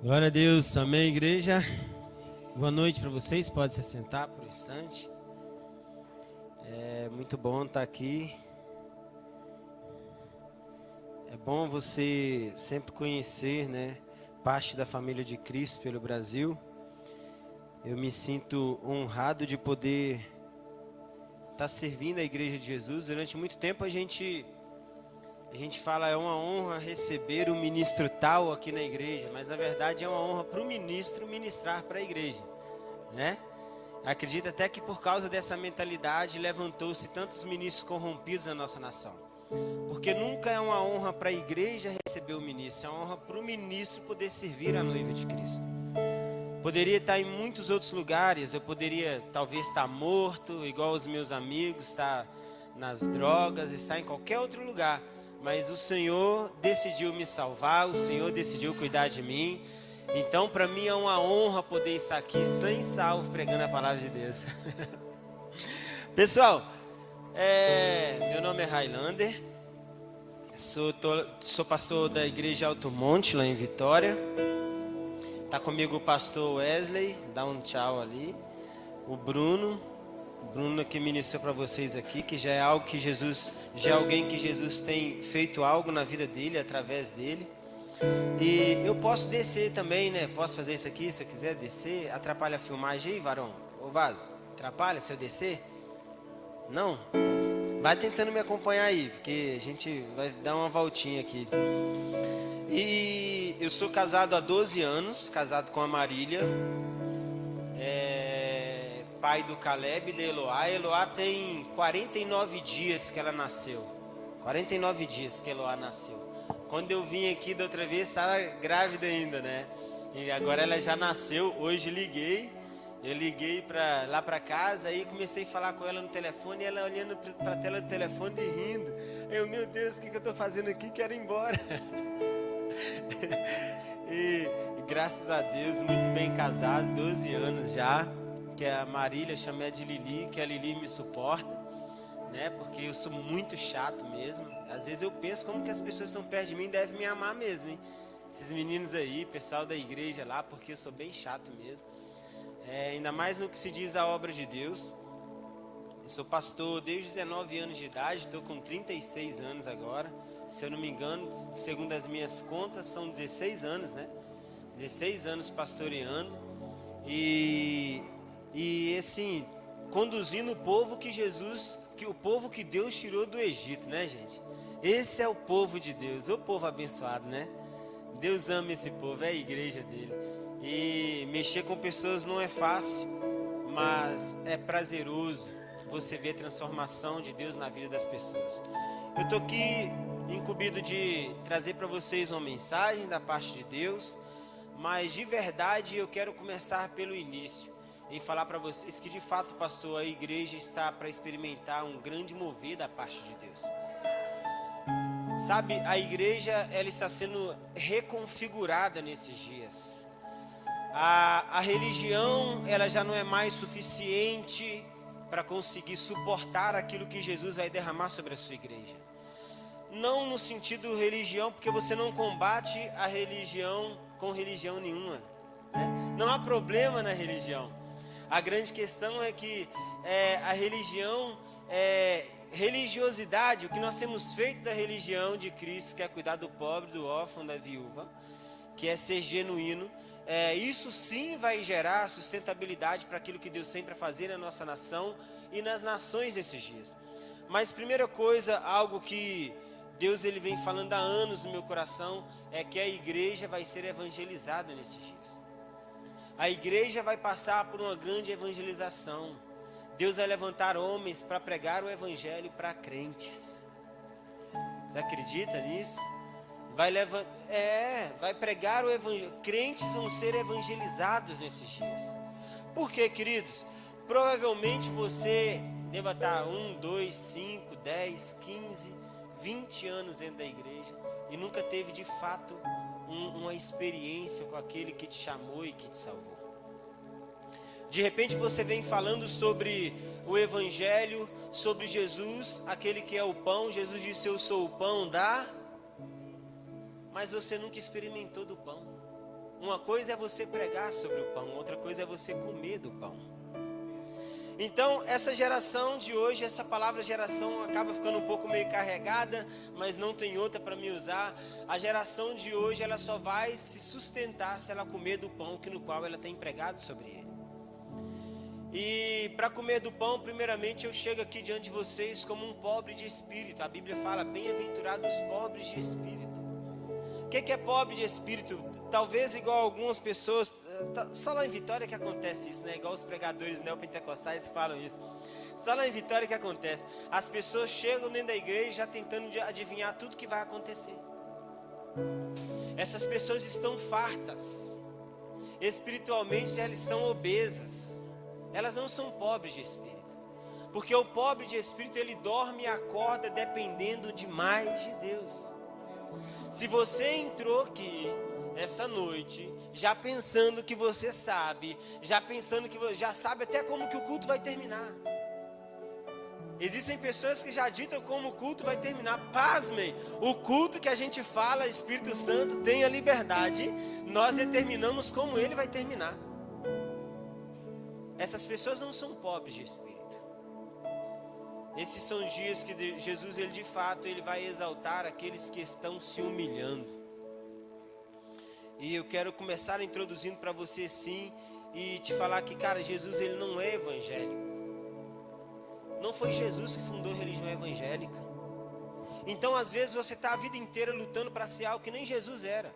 Glória a Deus, amém, igreja. Boa noite para vocês, pode se sentar por um instante. É muito bom estar aqui. É bom você sempre conhecer, parte da família de Cristo pelo Brasil. Eu me sinto honrado de poder estar servindo a Igreja de Jesus. Durante muito tempo a gente fala, é uma honra receber um ministro tal aqui na igreja, mas na verdade é uma honra para o ministro ministrar para a igreja, né? Acredito até que por causa dessa mentalidade levantou-se tantos ministros corrompidos na nossa nação, porque nunca é uma honra para a igreja receber o ministro, é uma honra para o ministro poder servir a noiva de Cristo. Poderia estar em muitos outros lugares, eu poderia talvez estar morto, igual os meus amigos, estar nas drogas, estar em qualquer outro lugar. Mas o Senhor decidiu me salvar, o Senhor decidiu cuidar de mim. Então, para mim é uma honra poder estar aqui, sã e salvo, pregando a palavra de Deus. Pessoal, meu nome é Highlander, sou pastor da Igreja Alto Monte, lá em Vitória. Está comigo o pastor Wesley, dá um tchau ali. O Bruno que ministrou para vocês aqui, que já é algo que Jesus, já é alguém que Jesus tem feito algo na vida dele, através dele. E eu posso descer também, Posso fazer isso aqui, se eu quiser descer. Atrapalha a filmagem aí, varão? Ô Vaso, atrapalha se eu descer? Não? Vai tentando me acompanhar aí, porque a gente vai dar uma voltinha aqui. E eu sou casado há 12 anos, casado com a Marília. Pai do Caleb e da Eloá. Eloá tem 49 dias que ela nasceu. 49 dias que Eloá nasceu. Quando eu vim aqui da outra vez, estava grávida ainda, E agora ela já nasceu. Hoje eu liguei lá para casa e comecei a falar com ela no telefone, e ela olhando para a tela do telefone e rindo. Meu Deus, o que eu estou fazendo aqui? Quero ir embora. E graças a Deus, muito bem casado, 12 anos já. Que a Marília chama de Lili, que a Lili me suporta, Porque eu sou muito chato mesmo. Às vezes eu penso como que as pessoas que estão perto de mim devem me amar mesmo, hein? Esses meninos aí, pessoal da igreja lá, porque eu sou bem chato mesmo. Ainda mais no que se diz a obra de Deus. Eu sou pastor desde 19 anos de idade, estou com 36 anos agora. Se eu não me engano, segundo as minhas contas, são 16 anos, 16 anos pastoreando. E assim, conduzindo o povo o povo que Deus tirou do Egito, gente? Esse é o povo de Deus, o povo abençoado, Deus ama esse povo, é a igreja dele. E mexer com pessoas não é fácil, mas é prazeroso você ver a transformação de Deus na vida das pessoas. Eu estou aqui incumbido de trazer para vocês uma mensagem da parte de Deus, mas de verdade eu quero começar pelo início, em falar para vocês que de fato a igreja está para experimentar um grande mover da parte de Deus. Sabe, a igreja ela está sendo reconfigurada nesses dias. A religião ela já não é mais suficiente para conseguir suportar aquilo que Jesus vai derramar sobre a sua igreja. Não no sentido religião, porque você não combate a religião com religião nenhuma, Não há problema na religião. A grande questão é que a religiosidade, o que nós temos feito da religião de Cristo, que é cuidar do pobre, do órfão, da viúva, que é ser genuíno, isso sim vai gerar sustentabilidade para aquilo que Deus tem para fazer na nossa nação e nas nações desses dias. Mas primeira coisa, algo que Deus ele vem falando há anos no meu coração, é que a igreja vai ser evangelizada nesses dias. A igreja vai passar por uma grande evangelização. Deus vai levantar homens para pregar o evangelho para crentes. Você acredita nisso? Vai pregar o evangelho. Crentes vão ser evangelizados nesses dias. Por quê, queridos? Provavelmente você deva estar 1, 2, 5, 10, 15, 20 anos dentro da igreja e nunca teve de fato uma experiência com aquele que te chamou e que te salvou. De repente você vem falando sobre o evangelho, sobre Jesus, aquele que é o pão. Jesus disse: eu sou o pão da... Mas você nunca experimentou do pão. Uma coisa é você pregar sobre o pão, outra coisa é você comer do pão. Então, essa geração de hoje, essa palavra geração acaba ficando um pouco meio carregada, mas não tem outra para me usar. A geração de hoje, ela só vai se sustentar se ela comer do pão no qual ela tem pregado sobre ele. E para comer do pão, primeiramente eu chego aqui diante de vocês como um pobre de espírito. A Bíblia fala, bem-aventurados os pobres de espírito. O que é pobre de espírito? Talvez igual algumas pessoas, só lá em Vitória que acontece isso, né? Igual os pregadores neopentecostais falam isso. Só lá em Vitória que acontece. As pessoas chegam dentro da igreja já tentando adivinhar tudo que vai acontecer. Essas pessoas estão fartas. Espiritualmente elas estão obesas. Elas não são pobres de espírito. Porque o pobre de espírito, ele dorme e acorda dependendo demais de Deus. Se você entrou aqui essa noite, já pensando que você sabe, já pensando que você já sabe até como que o culto vai terminar. Existem pessoas que já ditam como o culto vai terminar. Pasmem, o culto que a gente fala, Espírito Santo, tem a liberdade, nós determinamos como ele vai terminar. Essas pessoas não são pobres de espírito. Esses são dias que Jesus, ele de fato, ele vai exaltar aqueles que estão se humilhando. E eu quero começar introduzindo para você sim, e te falar que, cara, Jesus, ele não é evangélico. Não foi Jesus que fundou a religião evangélica. Então, às vezes, você está a vida inteira lutando para ser algo que nem Jesus era.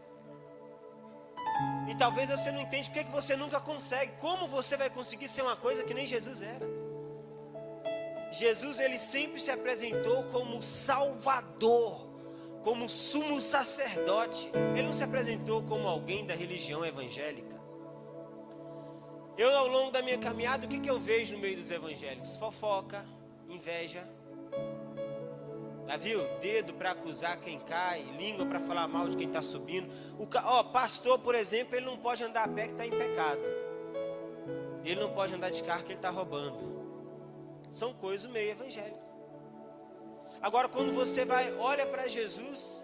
E talvez você não entende porque que você nunca consegue. Como você vai conseguir ser uma coisa que nem Jesus era? Jesus, ele sempre se apresentou como Salvador, como sumo sacerdote. Ele não se apresentou como alguém da religião evangélica. Eu, ao longo da minha caminhada, o que eu vejo no meio dos evangélicos? Fofoca, inveja. Já viu? Dedo para acusar quem cai, língua para falar mal de quem está subindo. Pastor, por exemplo, ele não pode andar a pé que está em pecado. Ele não pode andar de carro que ele está roubando. São coisas do meio evangélico. Agora, quando você olha para Jesus,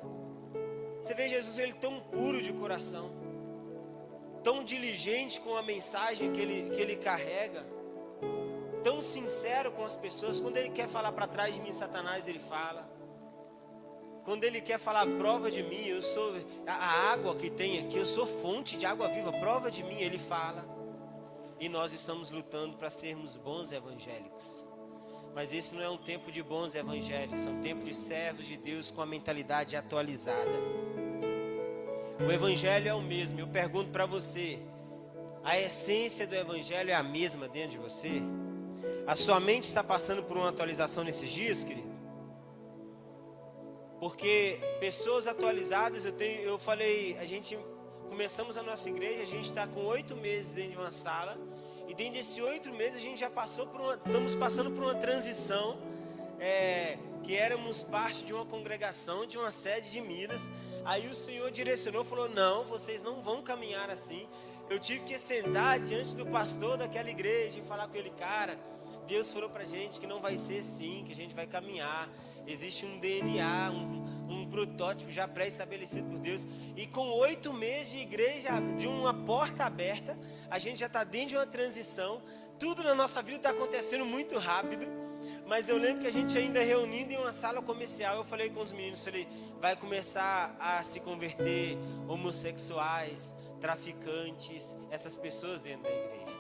você vê Jesus, ele tão puro de coração, tão diligente com a mensagem que ele carrega, tão sincero com as pessoas. Quando ele quer falar para trás de mim, Satanás, ele fala. Quando ele quer falar, prova de mim, eu sou a água que tem aqui, eu sou fonte de água viva, prova de mim, ele fala. E nós estamos lutando para sermos bons evangélicos. Mas esse não é um tempo de bons evangélicos, é um tempo de servos de Deus com a mentalidade atualizada. O evangelho é o mesmo. Eu pergunto para você, a essência do evangelho é a mesma dentro de você? A sua mente está passando por uma atualização nesses dias, querido? Porque pessoas atualizadas, eu falei, começamos a nossa igreja, a gente está com 8 meses dentro de uma sala. E dentro desses 8 meses a gente já estamos passando por uma transição, que éramos parte de uma congregação, de uma sede de Minas. Aí o Senhor direcionou, falou, não, vocês não vão caminhar assim. Eu tive que sentar diante do pastor daquela igreja e falar com ele, cara, Deus falou pra gente que não vai ser assim, que a gente vai caminhar. Existe um DNA, um protótipo já pré-estabelecido por Deus. E com 8 meses de igreja, de uma porta aberta, a gente já está dentro de uma transição. Tudo na nossa vida está acontecendo muito rápido. Mas eu lembro que a gente ainda reunindo em uma sala comercial, eu falei com os meninos, vai começar a se converter homossexuais, traficantes, essas pessoas dentro da igreja.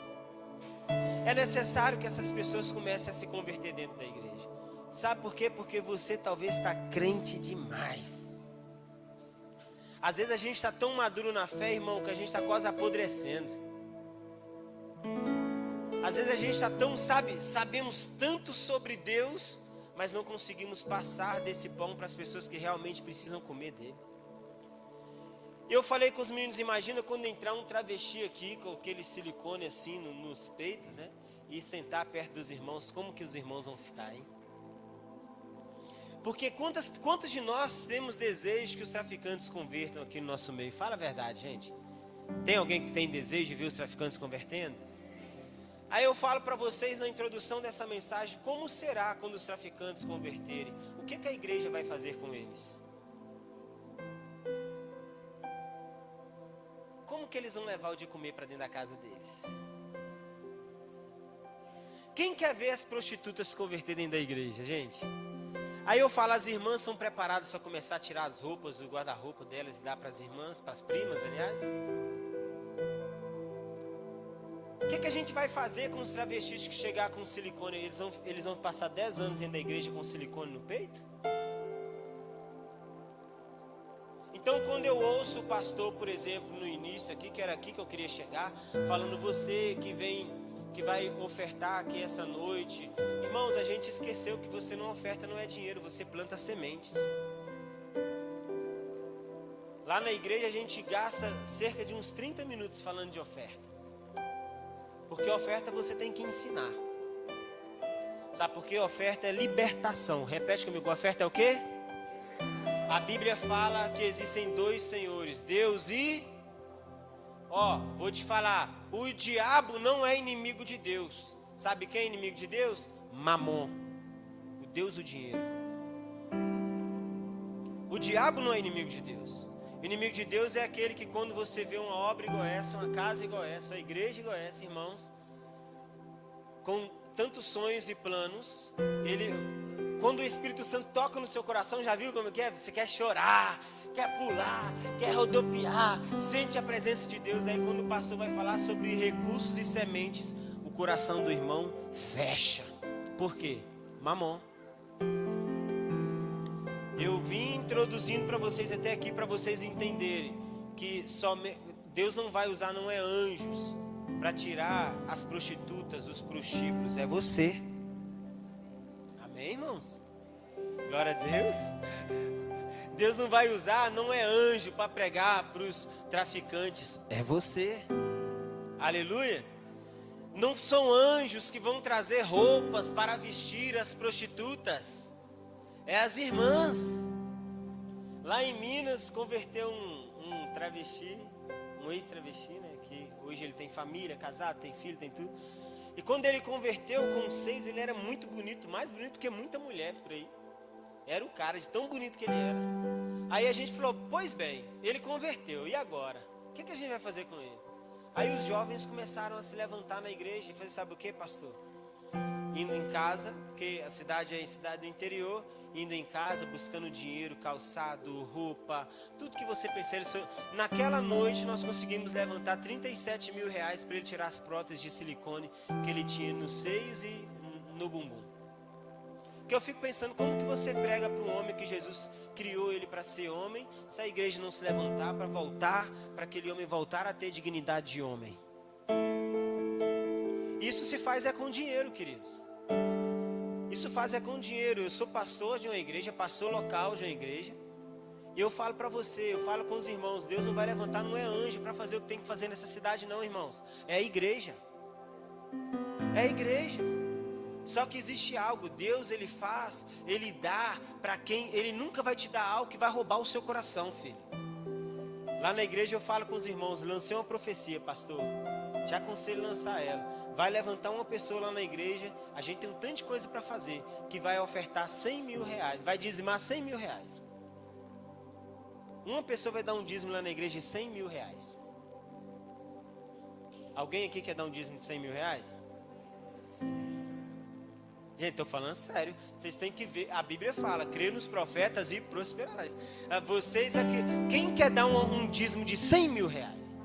É necessário que essas pessoas comecem a se converter dentro da igreja. Sabe por quê? Porque você talvez está crente demais. Às vezes a gente está tão maduro na fé, irmão, que a gente está quase apodrecendo. Às vezes a gente está tão, sabemos tanto sobre Deus, mas não conseguimos passar desse pão para as pessoas que realmente precisam comer dele. Eu falei com os meninos, imagina quando entrar um travesti aqui, com aquele silicone assim nos peitos, né? E sentar perto dos irmãos, como que os irmãos vão ficar, hein? Porque quantos de nós temos desejo que os traficantes convertam aqui no nosso meio? Fala a verdade, gente. Tem alguém que tem desejo de ver os traficantes convertendo? Aí eu falo para vocês na introdução dessa mensagem, como será quando os traficantes converterem? O que a igreja vai fazer com eles? que eles vão levar o de comer para dentro da casa deles? Quem quer ver as prostitutas se converter dentro da igreja, gente? Aí eu falo, as irmãs são preparadas para começar a tirar as roupas do guarda-roupa delas e dar para as irmãs, para as primas, aliás? O que a gente vai fazer com os travestis que chegar com silicone? Eles vão passar 10 anos dentro da igreja com silicone no peito? Então, quando eu ouço o pastor, por exemplo, no início aqui, que era aqui que eu queria chegar, falando, você que vai ofertar aqui essa noite, irmãos, a gente esqueceu que você não oferta, não é dinheiro, você planta sementes. Lá na igreja a gente gasta cerca de uns 30 minutos falando de oferta. Porque oferta você tem que ensinar. Sabe por quê? Oferta é libertação. Repete comigo, oferta é o quê? A Bíblia fala que existem dois senhores, Deus e... vou te falar, o diabo não é inimigo de Deus. Sabe quem é inimigo de Deus? Mamon, o Deus do dinheiro. O diabo não é inimigo de Deus. O inimigo de Deus é aquele que quando você vê uma obra igual essa, uma casa igual essa, uma igreja igual essa, irmãos, com tantos sonhos e planos, quando o Espírito Santo toca no seu coração, já viu como que é? Você quer chorar, quer pular, quer rodopiar, sente a presença de Deus. Aí quando o pastor vai falar sobre recursos e sementes, o coração do irmão fecha. Por quê? Mamon. Eu vim introduzindo para vocês até aqui, para vocês entenderem que Deus não vai usar, não é anjos, para tirar as prostitutas dos prostíbulos, é você. Amém, irmãos? Glória a Deus. Deus não vai usar, não é anjo para pregar para os traficantes, é você. Aleluia. Não são anjos que vão trazer roupas para vestir as prostitutas, é as irmãs. Lá em Minas converteu um travesti, um ex-travesti, né? Que hoje ele tem família, casado, tem filho, tem tudo. E quando ele converteu com 6, ele era muito bonito, mais bonito que muita mulher por aí. Era o cara, de tão bonito que ele era. Aí a gente falou, pois bem, ele converteu, e agora? O que a gente vai fazer com ele? Aí os jovens começaram a se levantar na igreja e fazer, sabe o que, pastor? Indo em casa, porque a cidade é cidade do interior, indo em casa, buscando dinheiro, calçado, roupa, tudo que você pensar. Naquela noite nós conseguimos levantar 37 mil reais para ele tirar as próteses de silicone que ele tinha nos seios e no bumbum. Que eu fico pensando, como que você prega para um homem que Jesus criou ele para ser homem, se a igreja não se levantar para voltar, para aquele homem voltar a ter dignidade de homem? Isso se faz com dinheiro, queridos. Isso faz com dinheiro. Eu sou pastor de uma igreja, pastor local de uma igreja, e eu falo para você, eu falo com os irmãos, Deus não vai levantar, não é anjo para fazer o que tem que fazer nessa cidade não, irmãos. É a igreja. É a igreja. Só que existe algo, Deus ele faz, ele dá para quem, ele nunca vai te dar algo que vai roubar o seu coração, filho. Lá na igreja eu falo com os irmãos, lancei uma profecia, pastor, te aconselho a lançar ela. Vai levantar uma pessoa lá na igreja, a gente tem um tanto de coisa para fazer, que vai ofertar 100 mil reais, vai dizimar 100 mil reais. Uma pessoa vai dar um dízimo lá na igreja de 100 mil reais. Alguém aqui quer dar um dízimo de 100 mil reais? Gente, estou falando sério. Vocês têm que ver, a Bíblia fala, crer nos profetas e prosperarás. Vocês aqui, quem quer dar um dízimo de 100 mil reais?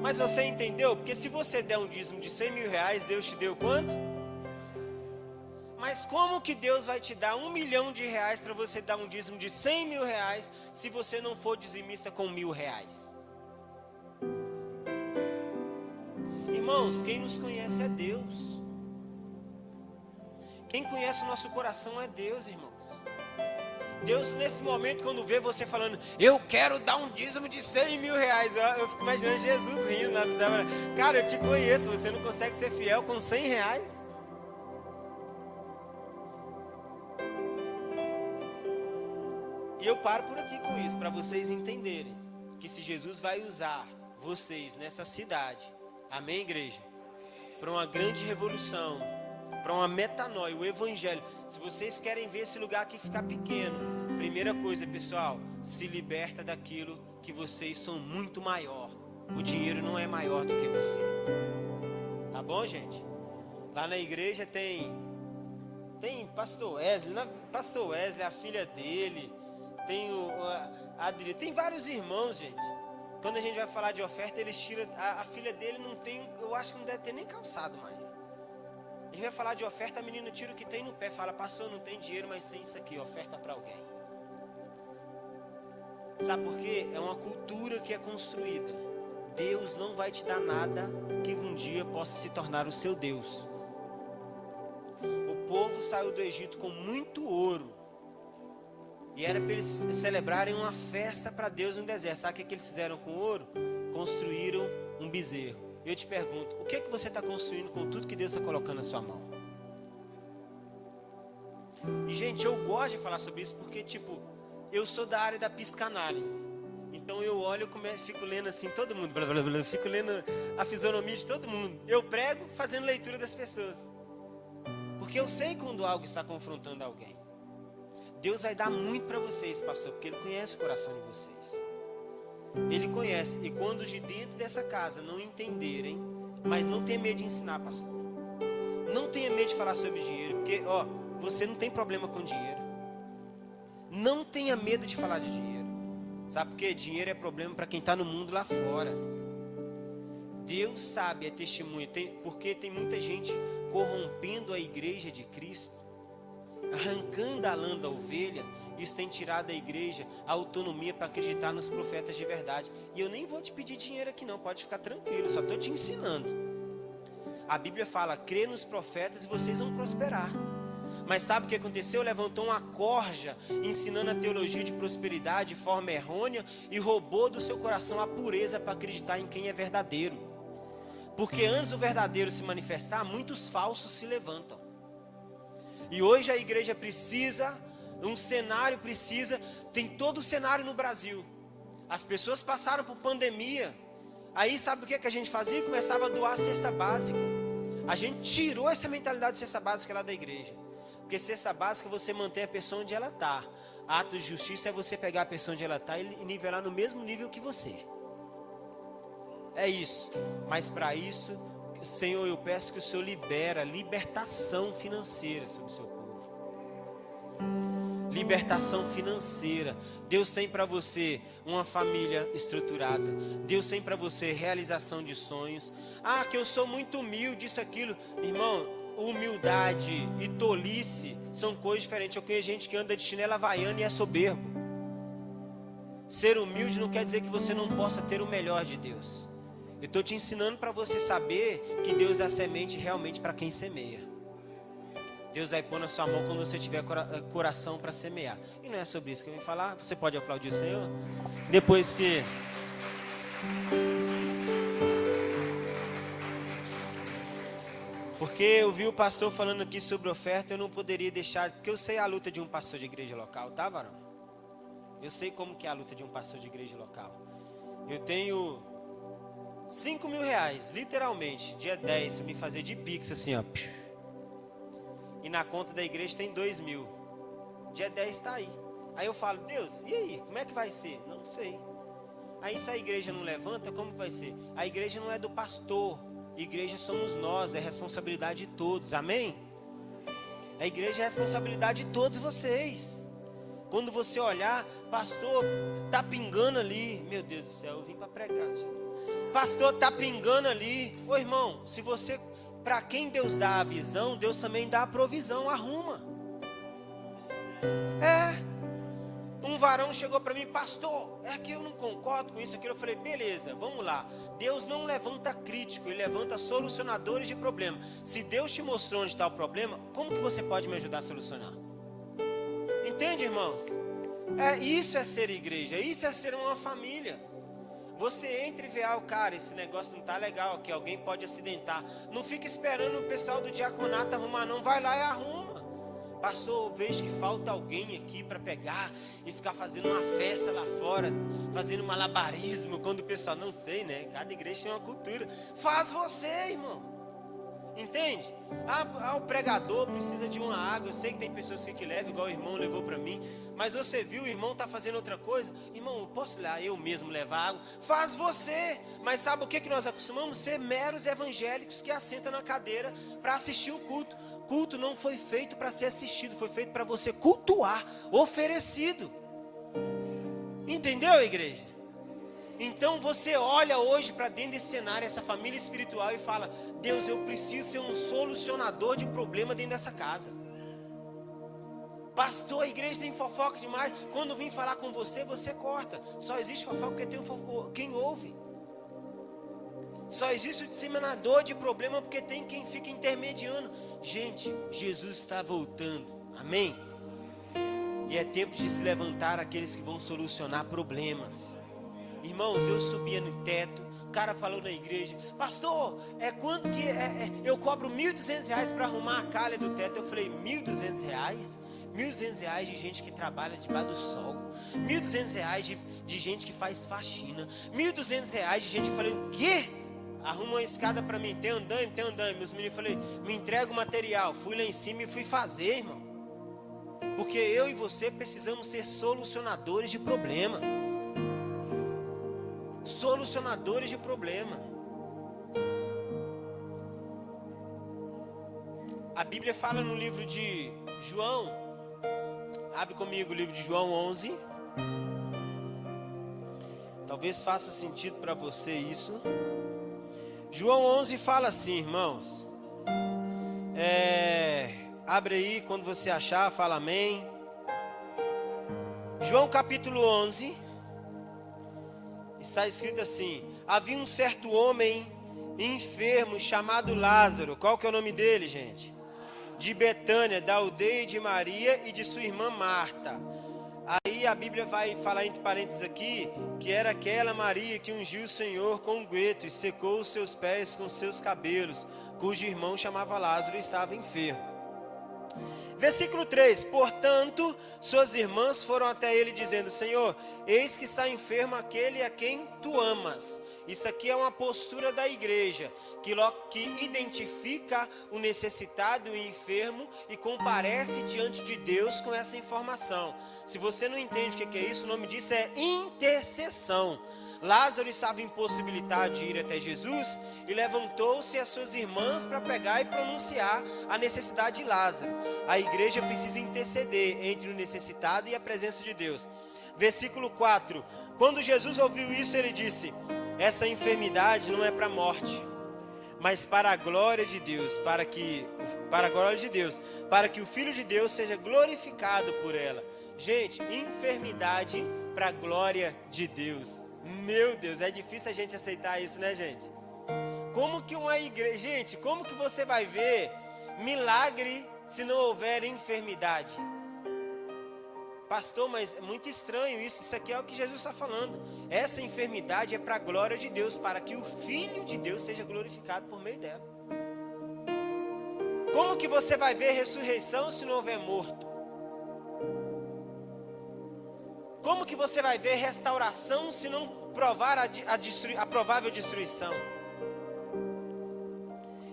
Mas você entendeu? Porque se você der um dízimo de 100 mil reais, Deus te deu quanto? Mas como que Deus vai te dar 1 milhão de reais para você dar um dízimo de 100 mil reais, se você não for dizimista com 1.000 reais? Irmãos, quem nos conhece é Deus. Quem conhece o nosso coração é Deus, irmãos. Deus, nesse momento, quando vê você falando, eu quero dar um dízimo de 100 mil reais, eu fico imaginando Jesus rindo lá do céu. Cara, eu te conheço, você não consegue ser fiel com 100 reais? E eu paro por aqui com isso, para vocês entenderem que se Jesus vai usar vocês nessa cidade, amém, igreja? Para uma grande revolução, para uma metanoia, o evangelho. Se vocês querem ver esse lugar aqui ficar pequeno, Primeira coisa, pessoal, se liberta daquilo que vocês são muito maior. O dinheiro não é maior do que você. Tá bom, gente? Lá na igreja tem pastor Wesley, a filha dele, tem a Adri, tem vários irmãos, gente. Quando a gente vai falar de oferta, eles tiram, a filha dele não tem, eu acho que não deve ter nem calçado mais. A gente vai falar de oferta, a menina tira o que tem no pé, fala, pastor, não tem dinheiro, mas tem isso aqui, oferta para alguém. Sabe por quê? É uma cultura que é construída. Deus não vai te dar nada que um dia possa se tornar o seu Deus. O povo saiu do Egito com muito ouro. E era para eles celebrarem uma festa para Deus no deserto. Sabe o que eles fizeram com o ouro? Construíram um bezerro. Eu te pergunto, o que você está construindo com tudo que Deus está colocando na sua mão? E gente, eu gosto de falar sobre isso porque eu sou da área da psicanálise. Então eu olho e fico lendo assim, todo mundo, blá, blá, blá, fico lendo a fisionomia de todo mundo. Eu prego fazendo leitura das pessoas. Porque eu sei quando algo está confrontando alguém. Deus vai dar muito para vocês, pastor, porque Ele conhece o coração de vocês. Ele conhece. E quando os de dentro dessa casa não entenderem, mas não tenha medo de ensinar, pastor. Não tenha medo de falar sobre dinheiro, porque, você não tem problema com dinheiro. Não tenha medo de falar de dinheiro. Sabe por quê? Dinheiro é problema para quem está no mundo lá fora. Deus sabe, é testemunho. Porque tem muita gente corrompendo a igreja de Cristo, arrancando a lã da ovelha. Isso tem tirado da igreja a autonomia para acreditar nos profetas de verdade. E eu nem vou te pedir dinheiro aqui não, pode ficar tranquilo, só estou te ensinando. A Bíblia fala, crê nos profetas e vocês vão prosperar. Mas sabe o que aconteceu? Levantou uma corja ensinando a teologia de prosperidade de forma errônea e roubou do seu coração a pureza para acreditar em quem é verdadeiro. Porque antes do verdadeiro se manifestar, muitos falsos se levantam. E hoje a igreja precisa, tem todo o cenário no Brasil. As pessoas passaram por pandemia. Aí sabe o que a gente fazia? Começava a doar cesta básica. A gente tirou essa mentalidade de cesta básica lá da igreja. Porque cesta básica você mantém a pessoa onde ela está. Atos de justiça é você pegar a pessoa onde ela está e nivelar no mesmo nível que você. É isso. Mas para isso, Senhor, eu peço que o Senhor libera libertação financeira sobre o seu povo. Libertação financeira. Deus tem para você uma família estruturada. Deus tem para você realização de sonhos. Ah, que eu sou muito humilde, isso, aquilo. Irmão, humildade e tolice são coisas diferentes. Eu conheço gente que anda de chinela havaiana e é soberbo. Ser humilde não quer dizer que você não possa ter o melhor de Deus. Eu estou te ensinando para você saber que Deus dá semente realmente para quem semeia. Deus vai pôr na sua mão quando você tiver coração para semear. E não é sobre isso que eu vim falar. Você pode aplaudir o Senhor? Depois que... Porque eu vi o pastor falando aqui sobre oferta, eu não poderia deixar... Porque eu sei a luta de um pastor de igreja local, tá, varão? Eu sei como que é a luta de um pastor de igreja local. Eu tenho 5 mil reais, literalmente, dia 10, para me fazer de pix, assim, ó. E na conta da igreja tem 2 mil. Dia 10 está aí. Aí eu falo, Deus, e aí? Como é que vai ser? Não sei. Aí se a igreja não levanta, como que vai ser? A igreja não é do pastor. A igreja somos nós, é responsabilidade de todos. Amém? A igreja é responsabilidade de todos vocês. Quando você olhar, pastor, tá pingando ali. Meu Deus do céu, eu vim para pregar, Jesus. Pastor, tá pingando ali. Ô irmão, se você... Para quem Deus dá a visão, Deus também dá a provisão, arruma. Um varão chegou para mim, pastor, é que eu não concordo com isso, aquilo. Eu falei, beleza, vamos lá. Deus não levanta crítico, Ele levanta solucionadores de problema. Se Deus te mostrou onde está o problema, como que você pode me ajudar a solucionar? Entende, irmãos? Isso é ser igreja, isso é ser uma família. Você entra e vê, cara, esse negócio não está legal, que alguém pode acidentar. Não fica esperando o pessoal do diaconato arrumar, não. Vai lá e arruma. Pastor, eu vejo que falta alguém aqui para pegar e ficar fazendo uma festa lá fora, fazendo malabarismo, quando o pessoal, não sei, né? Cada igreja tem uma cultura. Faz você, irmão. Entende? O pregador precisa de uma água. Eu sei que tem pessoas que levam, igual o irmão levou para mim. Mas você viu, o irmão está fazendo outra coisa. Irmão, eu posso lá eu mesmo levar água? Faz você. Mas sabe o que nós acostumamos? Ser meros evangélicos que assentam na cadeira para assistir o culto. Culto não foi feito para ser assistido, foi feito para você cultuar, oferecido. Entendeu, igreja? Então você olha hoje para dentro desse cenário, essa família espiritual, e fala: Deus, eu preciso ser um solucionador de problema dentro dessa casa. Pastor, a igreja tem fofoca demais. Quando vim falar com você, você corta. Só existe fofoca porque tem quem ouve. Só existe o disseminador de problema porque tem quem fica intermediando. Gente, Jesus está voltando. Amém? E é tempo de se levantar aqueles que vão solucionar problemas. Irmãos, eu subia no teto, o cara falou na igreja: pastor, quanto que eu cobro R$1.200 para arrumar a calha do teto. Eu falei: R$1.200? R$1.200 de gente que trabalha debaixo do sol, R$1.200 de gente que faz faxina, R$1.200 de gente. Eu falei: o quê? Arruma uma escada para mim, tem andaime. Meus meninos, falei: me entrega o material. Fui lá em cima e fui fazer, irmão. Porque eu e você precisamos ser solucionadores de problema. Solucionadores de problema. A Bíblia fala no livro de João. Abre comigo o livro de João 11. Talvez faça sentido para você isso. João 11 fala assim, irmãos. Abre aí, quando você achar, fala amém. João capítulo 11. Está escrito assim: havia um certo homem enfermo chamado Lázaro. Qual que é o nome dele, gente? De Betânia, da aldeia de Maria e de sua irmã Marta. Aí a Bíblia vai falar entre parênteses aqui, que era aquela Maria que ungiu o Senhor com unguento e secou os seus pés com seus cabelos, cujo irmão chamava Lázaro e estava enfermo. Versículo 3: portanto, suas irmãs foram até ele dizendo: Senhor, eis que está enfermo aquele a quem tu amas. Isso aqui é uma postura da igreja, que identifica o necessitado e o enfermo e comparece diante de Deus com essa informação. Se você não entende o que é isso, o nome disso é intercessão. Lázaro estava impossibilitado de ir até Jesus e levantou-se as suas irmãs para pegar e pronunciar a necessidade de Lázaro. A igreja precisa interceder entre o necessitado e a presença de Deus. Versículo 4: quando Jesus ouviu isso, ele disse: essa enfermidade não é para a morte, mas para a glória de Deus, para que o Filho de Deus seja glorificado por ela. Gente, enfermidade para a glória de Deus. Meu Deus, é difícil a gente aceitar isso, né, gente? Como que uma igreja... Gente, como que você vai ver milagre se não houver enfermidade? Pastor, mas é muito estranho isso. Isso aqui é o que Jesus está falando. Essa enfermidade é para a glória de Deus, para que o Filho de Deus seja glorificado por meio dela. Como que você vai ver ressurreição se não houver morto? Como que você vai ver restauração se não provar a provável destruição?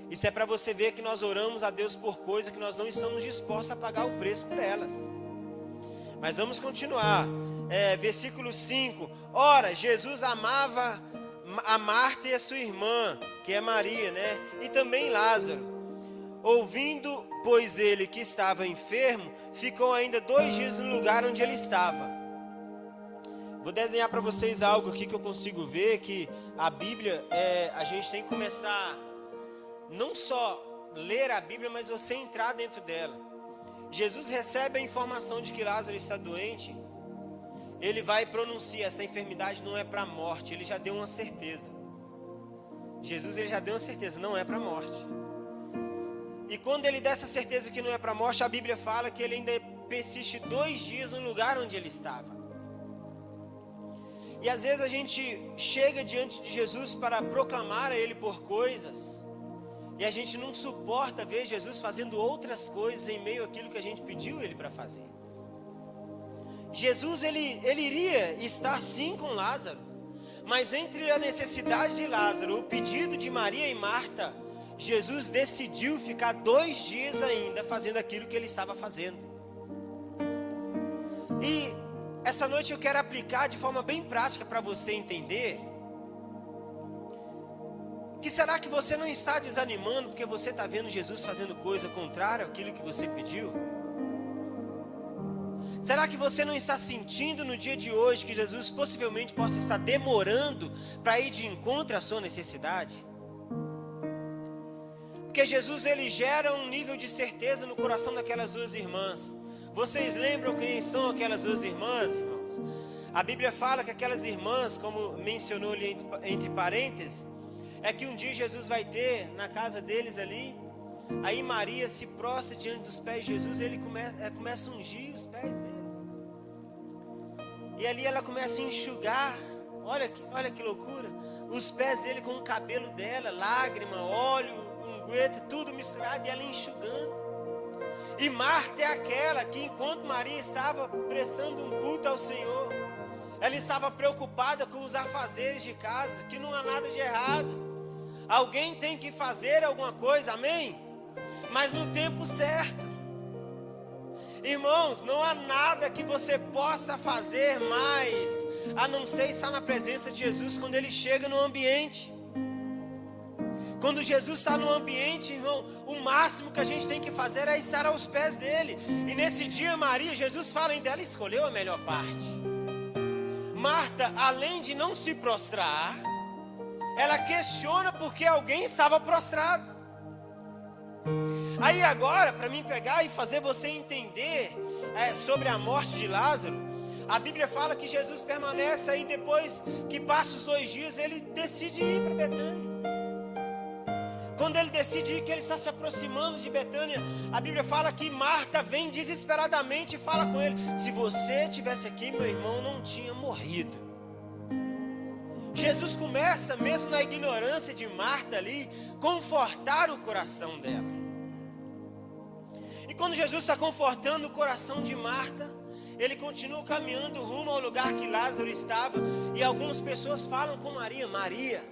Isso é para você ver que nós oramos a Deus por coisas que nós não estamos dispostos a pagar o preço por elas. Mas vamos continuar. Versículo 5. Ora, Jesus amava a Marta e a sua irmã, que é Maria, né? E também Lázaro. Ouvindo, pois, ele que estava enfermo, ficou ainda 2 dias no lugar onde ele estava. Vou desenhar para vocês algo aqui que eu consigo ver, que a Bíblia, a gente tem que começar, não só ler a Bíblia, mas você entrar dentro dela. Jesus recebe a informação de que Lázaro está doente, ele vai pronunciar: essa enfermidade não é para a morte. Ele já deu uma certeza. Jesus, ele já deu uma certeza, não é para a morte. E quando ele dá essa certeza que não é para a morte, a Bíblia fala que ele ainda persiste 2 dias no lugar onde ele estava. E às vezes a gente chega diante de Jesus para proclamar a Ele por coisas, e a gente não suporta ver Jesus fazendo outras coisas em meio àquilo que a gente pediu Ele para fazer. Jesus, ele iria estar sim com Lázaro, mas entre a necessidade de Lázaro, o pedido de Maria e Marta, Jesus decidiu ficar 2 dias ainda fazendo aquilo que ele estava fazendo. E essa noite eu quero aplicar de forma bem prática para você entender que será que você não está desanimando porque você está vendo Jesus fazendo coisa contrária àquilo que você pediu? Será que você não está sentindo no dia de hoje que Jesus possivelmente possa estar demorando para ir de encontro à sua necessidade? Porque Jesus, ele gera um nível de certeza no coração daquelas 2 irmãs. Vocês lembram quem são aquelas 2 irmãs, irmãos? A Bíblia fala que aquelas irmãs, como mencionou ali entre parênteses, é que um dia Jesus vai ter na casa deles ali. Aí Maria se prostra diante dos pés de Jesus e ele começa a ungir os pés dele. E ali ela começa a enxugar, olha que loucura, os pés dele com o cabelo dela, lágrima, óleo, unguento, tudo misturado, e ela enxugando. E Marta é aquela que, enquanto Maria estava prestando um culto ao Senhor, ela estava preocupada com os afazeres de casa, que não há nada de errado. Alguém tem que fazer alguma coisa, amém? Mas no tempo certo. Irmãos, não há nada que você possa fazer mais, a não ser estar na presença de Jesus quando ele chega no ambiente. Quando Jesus está no ambiente, irmão, o máximo que a gente tem que fazer é estar aos pés dele. E nesse dia Maria, Jesus fala ainda, ela escolheu a melhor parte. Marta, além de não se prostrar, ela questiona porque alguém estava prostrado. Aí agora, para mim pegar e fazer você entender sobre a morte de Lázaro, a Bíblia fala que Jesus permanece aí, depois que passa os 2 dias, ele decide ir para Betânia. Quando ele decide ir, que ele está se aproximando de Betânia, a Bíblia fala que Marta vem desesperadamente e fala com ele, se você estivesse aqui, meu irmão não tinha morrido. Jesus começa, mesmo na ignorância de Marta ali, confortar o coração dela. E quando Jesus está confortando o coração de Marta, ele continua caminhando rumo ao lugar que Lázaro estava, e algumas pessoas falam com Maria, Maria,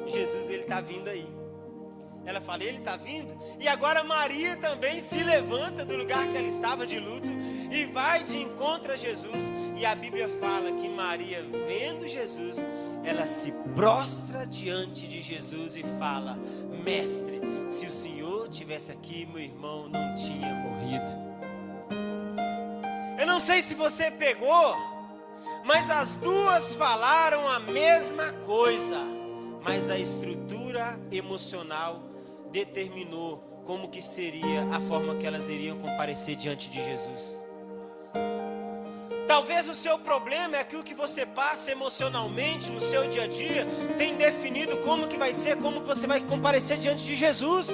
Jesus, ele está vindo aí. Ela fala, ele está vindo? E agora Maria também se levanta do lugar que ela estava de luto e vai de encontro a Jesus. E a Bíblia fala que Maria, vendo Jesus, ela se prostra diante de Jesus e fala, mestre, se o Senhor tivesse aqui, meu irmão não tinha morrido. Eu não sei se você pegou, mas as 2 falaram a mesma coisa. Mas a estrutura emocional determinou como que seria a forma que elas iriam comparecer diante de Jesus. Talvez o seu problema é que o que você passa emocionalmente no seu dia a dia tem definido como que vai ser, como que você vai comparecer diante de Jesus.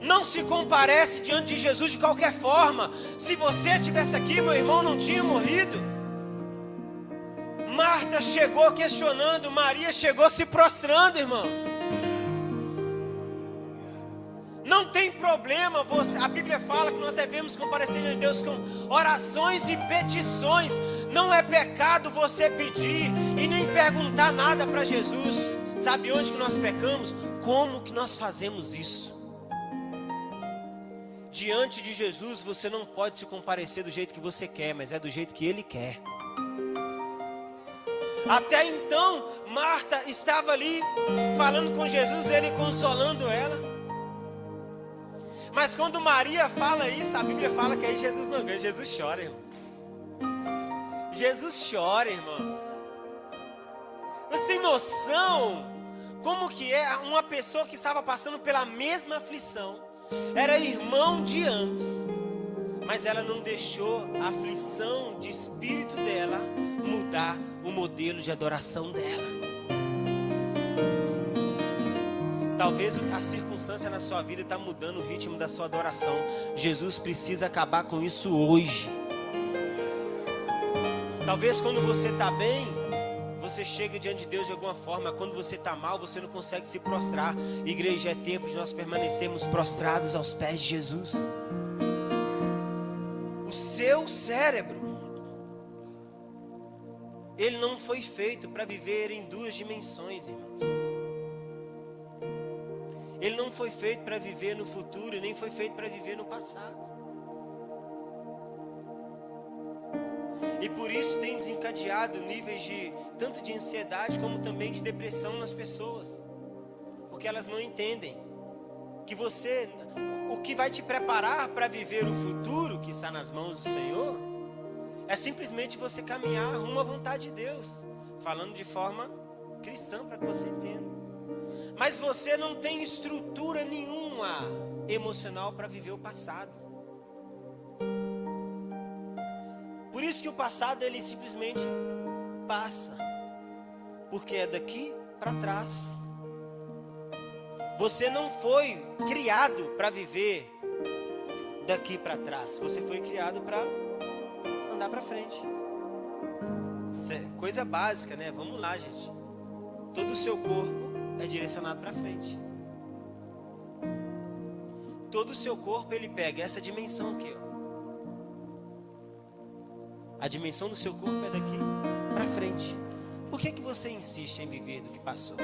Não se comparece diante de Jesus de qualquer forma. Se você estivesse aqui, meu irmão não tinha morrido. Marta chegou questionando, Maria chegou se prostrando, irmãos. Não tem problema, a Bíblia fala que nós devemos comparecer diante de Deus com orações e petições. Não é pecado você pedir e nem perguntar nada para Jesus. Sabe onde que nós pecamos? Como que nós fazemos isso? Diante de Jesus você não pode se comparecer do jeito que você quer, mas é do jeito que Ele quer. Até então, Marta estava ali falando com Jesus, ele consolando ela. Mas quando Maria fala isso, a Bíblia fala que aí Jesus não ganha, Jesus chora, irmãos. Jesus chora, irmãos. Você tem noção como que é uma pessoa que estava passando pela mesma aflição, era irmão de ambos, mas ela não deixou a aflição de espírito dela mudar o modelo de adoração dela. Talvez a circunstância na sua vida está mudando o ritmo da sua adoração. Jesus precisa acabar com isso hoje. Talvez quando você está bem, você chega diante de Deus de alguma forma. Quando você está mal, você não consegue se prostrar. Igreja, é tempo de nós permanecermos prostrados aos pés de Jesus. O seu cérebro, ele não foi feito para viver em 2 dimensões, irmãos. Ele não foi feito para viver no futuro, nem foi feito para viver no passado. E por isso tem desencadeado níveis tanto de ansiedade como também de depressão nas pessoas. Porque elas não entendem que o que vai te preparar para viver o futuro que está nas mãos do Senhor, é simplesmente você caminhar rumo à vontade de Deus, falando de forma cristã para que você entenda. Mas você não tem estrutura nenhuma emocional para viver o passado. Por isso que o passado ele simplesmente passa, porque é daqui para trás. Você não foi criado para viver daqui para trás. Você foi criado para andar para frente. Isso é coisa básica, né? Vamos lá, gente. Todo o seu corpo é direcionado para frente. Todo o seu corpo ele pega essa dimensão aqui, ó. A dimensão do seu corpo é daqui para frente. Por que você insiste em viver do que passou?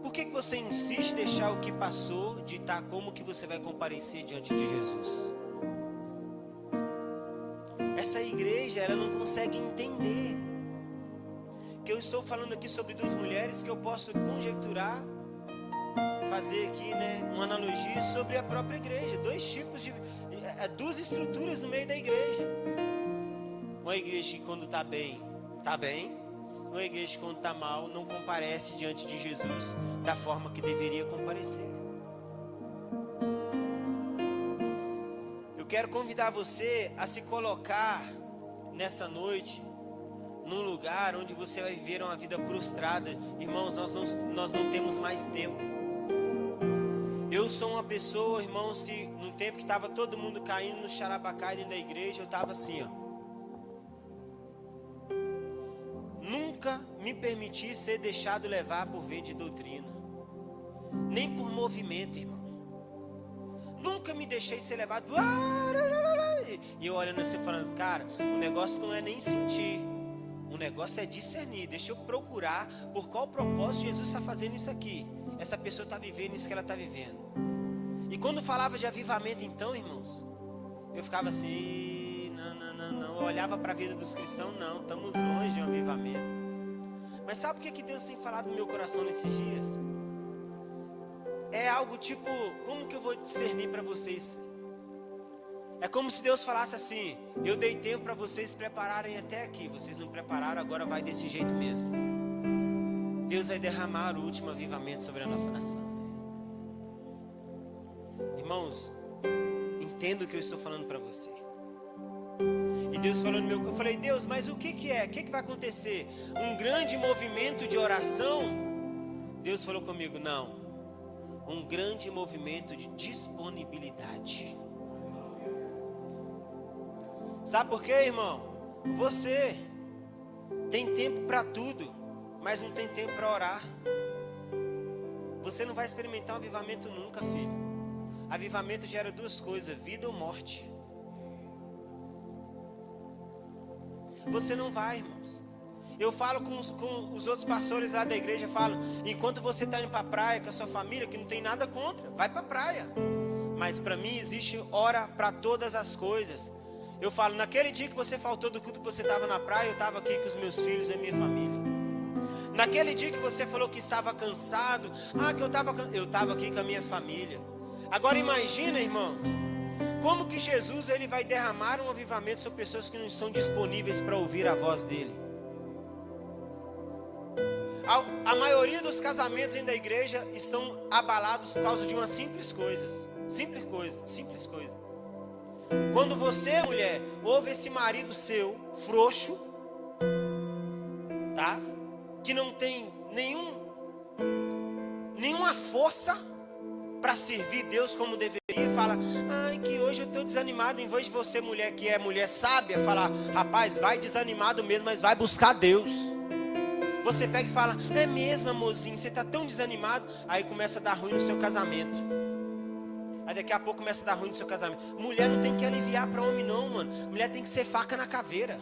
Por que você insiste em deixar o que passou ditar como que você vai comparecer diante de Jesus? Essa igreja, ela não consegue entender que eu estou falando aqui sobre duas mulheres que eu posso conjecturar, fazer aqui, né, uma analogia sobre a própria igreja. Duas estruturas no meio da igreja. Uma igreja que quando está bem, está bem. Uma igreja que quando está mal, não comparece diante de Jesus da forma que deveria comparecer. Eu quero convidar você a se colocar nessa noite num lugar onde você vai viver uma vida prostrada. Irmãos, nós não temos mais tempo. Eu sou uma pessoa, irmãos, que no tempo que estava todo mundo caindo no xarabacai dentro da igreja, eu estava assim, ó. Nunca me permiti ser deixado levar por vento de doutrina, nem por movimento, irmão. Nunca me deixei ser levado. E eu olhando assim, falando, cara, o negócio não é nem sentir, o negócio é discernir. Deixa eu procurar por qual propósito Jesus está fazendo isso aqui. Essa pessoa está vivendo isso que ela está vivendo. E quando falava de avivamento, então, irmãos, eu ficava assim, não. Eu olhava para a vida dos cristãos, não, estamos longe de um avivamento. Mas sabe o que Deus tem falado no meu coração nesses dias? É algo tipo, como que eu vou discernir para vocês? É como se Deus falasse assim, eu dei tempo para vocês prepararem até aqui, vocês não prepararam, agora vai desse jeito mesmo. Deus vai derramar o último avivamento sobre a nossa nação. Irmãos, entenda o que eu estou falando para você. E Deus falou no meu... Eu falei, Deus, mas o que é? O que vai acontecer? Um grande movimento de oração? Deus falou comigo, não. Um grande movimento de disponibilidade. Sabe por quê, irmão? Você tem tempo para tudo, mas não tem tempo para orar. Você não vai experimentar um avivamento nunca, filho. Avivamento gera duas coisas, vida ou morte. Você não vai, irmãos. Eu falo com os outros pastores lá da igreja, falo, enquanto você está indo para a praia com a sua família, que não tem nada contra, vai para a praia. Mas para mim existe hora para todas as coisas. Eu falo, naquele dia que você faltou do culto que você estava na praia, eu estava aqui com os meus filhos e a minha família. Naquele dia que você falou que estava cansado, eu estava aqui com a minha família. Agora imagina, irmãos, como que Jesus ele vai derramar um avivamento sobre pessoas que não estão disponíveis para ouvir a voz dele. A maioria dos casamentos dentro da igreja estão abalados por causa de uma simples coisa. Quando você, mulher, ouve esse marido seu, frouxo, tá? Que não tem nenhuma força para servir Deus como deveria, fala, ai, que hoje eu estou desanimado. Em vez de você, mulher que é mulher sábia, falar, rapaz, vai desanimado mesmo, mas vai buscar Deus. Você pega e fala, é mesmo, amorzinho, você está tão desanimado. Aí começa a dar ruim no seu casamento. Aí daqui a pouco começa a dar ruim no seu casamento. Mulher não tem que aliviar para homem não, mano. Mulher tem que ser faca na caveira.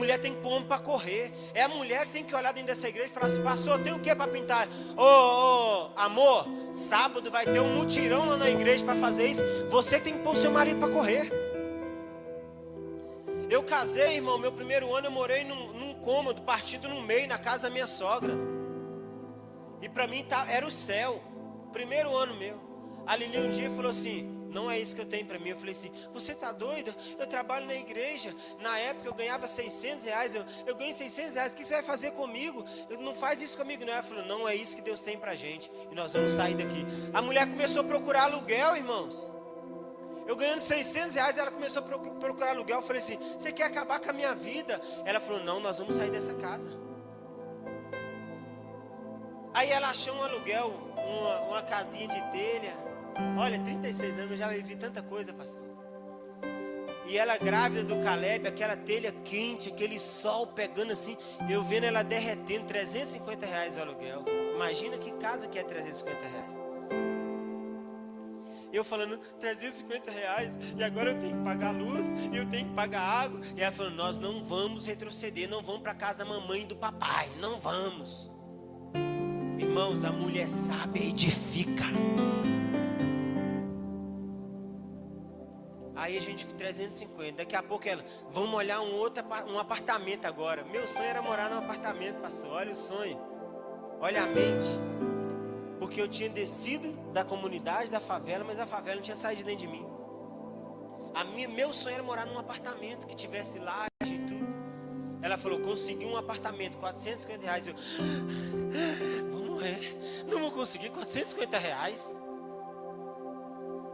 mulher tem que pôr homem para correr. É a mulher que tem que olhar dentro dessa igreja e falar assim: pastor, tem o que para pintar? Ô, amor, sábado vai ter um mutirão lá na igreja para fazer isso. Você tem que pôr o seu marido para correr. Eu casei, irmão, meu primeiro ano eu morei num cômodo, partido no meio, na casa da minha sogra. E para mim era o céu. Primeiro ano meu. A Lili um dia falou assim: não é isso que eu tenho para mim. Eu falei assim: você tá doida? Eu trabalho na igreja. Na época eu ganhava R$600. Eu ganhei R$600. O que você vai fazer comigo? Não faz isso comigo não. Ela falou: não é isso que Deus tem pra gente. E nós vamos sair daqui. A mulher começou a procurar aluguel, irmãos. Eu ganhando R$600, ela começou a procurar aluguel. Eu falei assim: você quer acabar com a minha vida? Ela falou: não, nós vamos sair dessa casa. Aí ela achou um aluguel, uma casinha de telha. Olha, 36 anos, eu já vivi tanta coisa, pastor. E ela grávida do Caleb, aquela telha quente, aquele sol pegando assim, eu vendo ela derretendo, R$350 o aluguel. Imagina que casa que é R$350. Eu falando, R$350, e agora eu tenho que pagar luz, e eu tenho que pagar água. E ela falando: nós não vamos retroceder, não vamos para casa da mamãe e do papai, não vamos. Irmãos, a mulher sábia edifica. Aí a gente, 350, daqui a pouco ela: vamos olhar um apartamento agora. Meu sonho era morar num apartamento, pastor, olha o sonho, olha a mente. Porque eu tinha descido da comunidade, da favela, mas a favela não tinha saído de dentro de mim. Meu sonho era morar num apartamento que tivesse laje e tudo. Ela falou: consegui um apartamento, R$450. Eu: vou morrer, não vou conseguir R$450.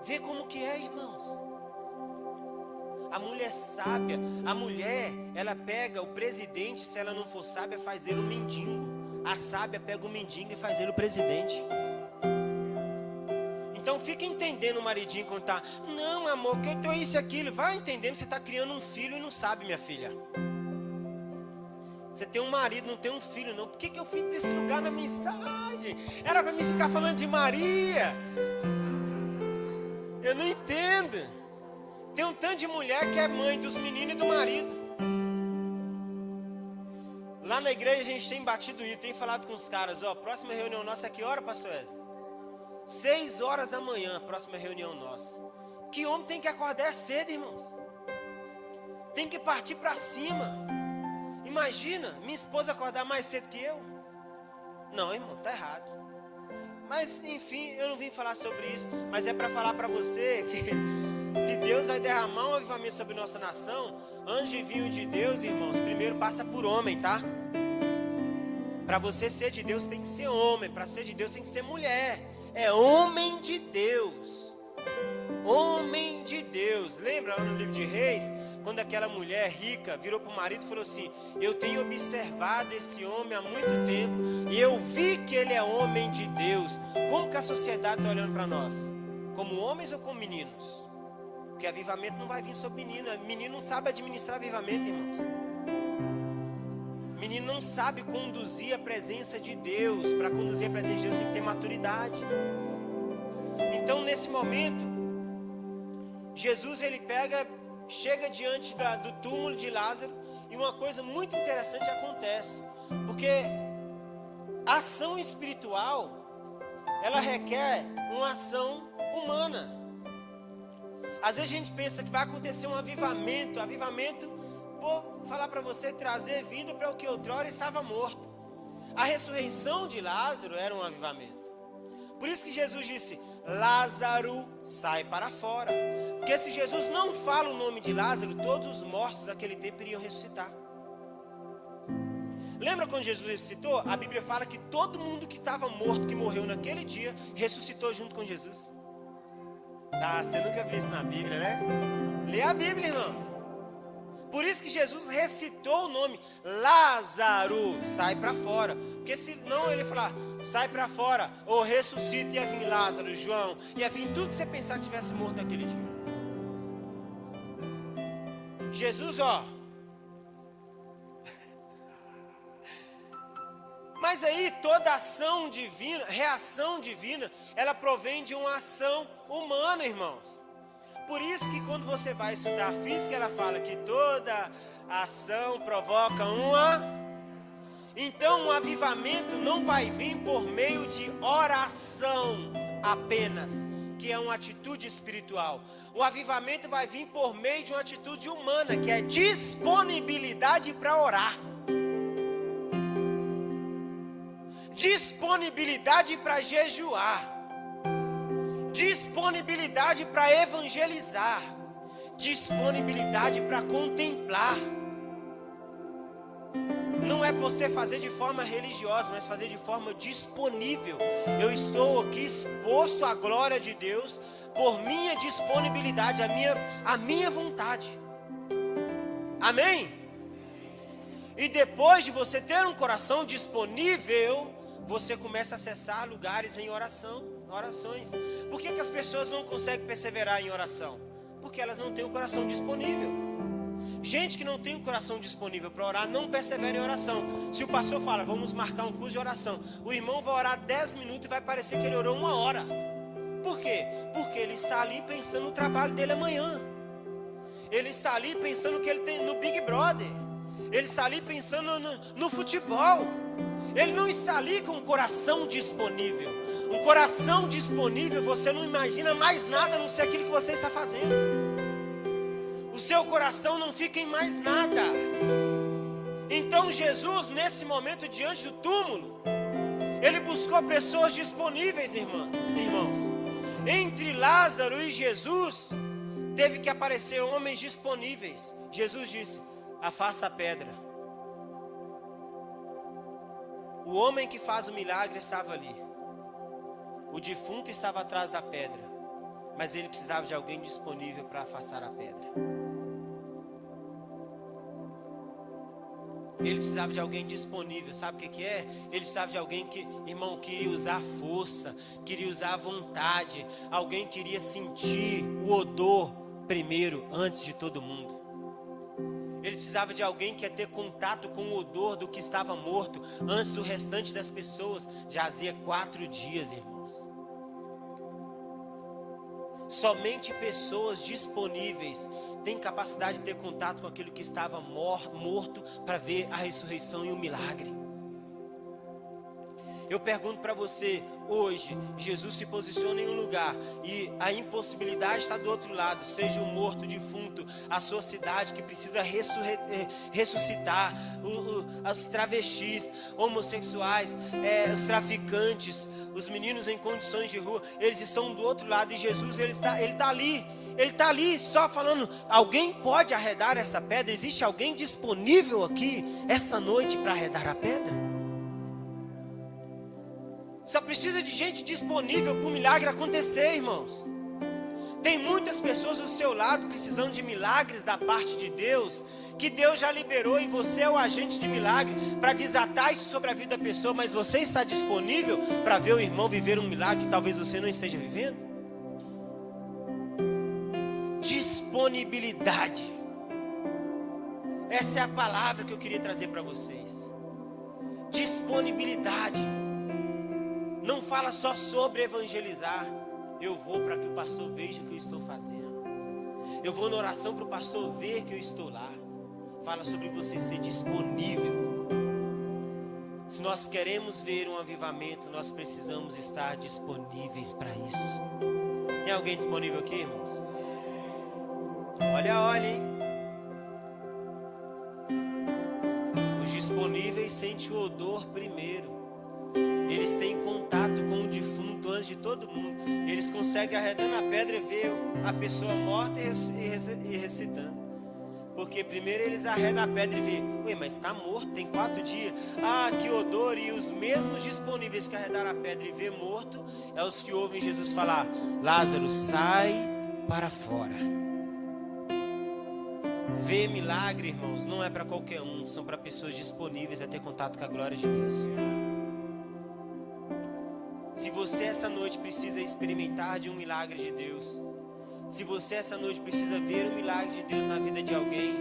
Vê como que é, irmãos. A mulher sábia, a mulher, ela pega o presidente, se ela não for sábia, faz ele um mendigo. A sábia pega o mendigo e faz ele o presidente. Então fica entendendo o maridinho quando tá: não, amor, que eu tô isso e aquilo. Vai entendendo, você está criando um filho e não sabe, minha filha. Você tem um marido, não tem um filho não. Por que eu fui para esse lugar na mensagem? Era para me ficar falando de Maria. Eu não entendo. Tem um tanto de mulher que é mãe dos meninos e do marido. Lá na igreja a gente tem batido isso, tem falado com os caras: ó, próxima reunião nossa é que hora, pastor Wesley? 6 horas da manhã, próxima reunião nossa. Que homem tem que acordar cedo, irmãos? Tem que partir para cima. Imagina, minha esposa acordar mais cedo que eu? Não, irmão, tá errado. Mas enfim, eu não vim falar sobre isso, mas é para falar para você que se Deus vai derramar um avivamento sobre nossa nação, anjo e vinho de Deus, irmãos, primeiro passa por homem, tá? Para você ser de Deus tem que ser homem, para ser de Deus tem que ser mulher. É homem de Deus. Homem de Deus. Lembra lá no livro de Reis, quando aquela mulher rica virou para o marido e falou assim: eu tenho observado esse homem há muito tempo e eu vi que ele é homem de Deus. Como que a sociedade está olhando para nós? Como homens ou como meninos? Porque avivamento não vai vir sobre menino. Menino não sabe administrar avivamento, irmãos. Menino não sabe conduzir a presença de Deus. Para conduzir a presença de Deus tem que ter maturidade. Então nesse momento, Jesus ele chega diante do túmulo de Lázaro, e uma coisa muito interessante acontece. Porque a ação espiritual, ela requer uma ação humana. Às vezes a gente pensa que vai acontecer um avivamento. Avivamento, vou falar para você, trazer vida para o que outrora estava morto. A ressurreição de Lázaro era um avivamento. Por isso que Jesus disse: Lázaro, sai para fora. Porque se Jesus não fala o nome de Lázaro, todos os mortos daquele tempo iriam ressuscitar. Lembra quando Jesus ressuscitou? A Bíblia fala que todo mundo que estava morto, que morreu naquele dia, ressuscitou junto com Jesus. Ah, você nunca viu isso na Bíblia, né? Lê a Bíblia, irmãos. Por isso que Jesus recitou o nome: Lázaro, sai para fora. Porque se não ele falar, sai para fora, ou ressuscita, ia vir Lázaro, João, ia vir tudo que você pensar que tivesse morto naquele dia. Jesus, ó. Mas aí toda ação divina, reação divina, ela provém de uma ação humana, irmãos. Por isso que quando você vai estudar física, ela fala que toda A ação provoca uma... Então, o avivamento não vai vir por meio de oração apenas, que é uma atitude espiritual. O avivamento vai vir por meio de uma atitude humana, que é disponibilidade para orar. Disponibilidade para jejuar. Disponibilidade para evangelizar. Disponibilidade para contemplar. Não é você fazer de forma religiosa, mas fazer de forma disponível. Eu estou aqui exposto à glória de Deus por minha disponibilidade, a minha vontade. Amém? E depois de você ter um coração disponível, você começa a acessar lugares em orações. Por que as pessoas não conseguem perseverar em oração? Porque elas não têm o coração disponível. Gente que não tem o coração disponível para orar, não persevera em oração. Se o pastor fala, vamos marcar um curso de oração, o irmão vai orar 10 minutos e vai parecer que ele orou 1 hora. Por quê? Porque ele está ali pensando no trabalho dele amanhã. Ele está ali pensando que ele tem no Big Brother. Ele está ali pensando no futebol. Ele não está ali com o coração disponível. Um coração disponível, você não imagina mais nada a não ser aquilo que você está fazendo. O seu coração não fica em mais nada. Então Jesus, nesse momento diante do túmulo, ele buscou pessoas disponíveis, irmãos. Entre Lázaro e Jesus, teve que aparecer homens disponíveis. Jesus disse, afasta a pedra. O homem que faz o milagre estava ali. O defunto estava atrás da pedra. Mas ele precisava de alguém disponível para afastar a pedra. Ele precisava de alguém disponível, sabe o que é? Ele precisava de alguém que, irmão, queria usar força, queria usar vontade. Alguém queria sentir o odor primeiro, antes de todo mundo. Ele precisava de alguém que ia ter contato com o odor do que estava morto, antes do restante das pessoas. Jazia 4 dias, irmãos. Somente pessoas disponíveis têm capacidade de ter contato com aquilo que estava morto para ver a ressurreição e o milagre. Eu pergunto para você, hoje, Jesus se posiciona em um lugar e a impossibilidade está do outro lado, seja o morto, o defunto, a sua cidade que precisa ressuscitar, os travestis, homossexuais, os traficantes, os meninos em condições de rua, eles estão do outro lado e Jesus ele está ali. Ele está ali só falando, alguém pode arredar essa pedra? Existe alguém disponível aqui essa noite para arredar a pedra? Só precisa de gente disponível para o milagre acontecer, irmãos. Tem muitas pessoas do seu lado precisando de milagres da parte de Deus, que Deus já liberou e você é o agente de milagre para desatar isso sobre a vida da pessoa, mas você está disponível para ver o irmão viver um milagre que talvez você não esteja vivendo? Disponibilidade. Essa é a palavra que eu queria trazer para vocês. Disponibilidade. Não fala só sobre evangelizar. Eu vou para que o pastor veja o que eu estou fazendo. Eu vou na oração para o pastor ver que eu estou lá. Fala sobre você ser disponível. Se nós queremos ver um avivamento, nós precisamos estar disponíveis para isso. Tem alguém disponível aqui, irmãos? Olha, hein? Os disponíveis sentem o odor primeiro. Eles têm contato com o defunto antes de todo mundo. Eles conseguem arredar na pedra e ver a pessoa morta e recitando. Porque primeiro eles arredam a pedra e veem, ué, mas está morto, tem 4 dias. Ah, que odor! E os mesmos disponíveis que arredaram a pedra e vê morto, é os que ouvem Jesus falar, Lázaro, sai para fora. Ver milagre, irmãos, não é para qualquer um, são para pessoas disponíveis a ter contato com a glória de Deus. Se você essa noite precisa experimentar de um milagre de Deus, se você essa noite precisa ver o milagre de Deus na vida de alguém,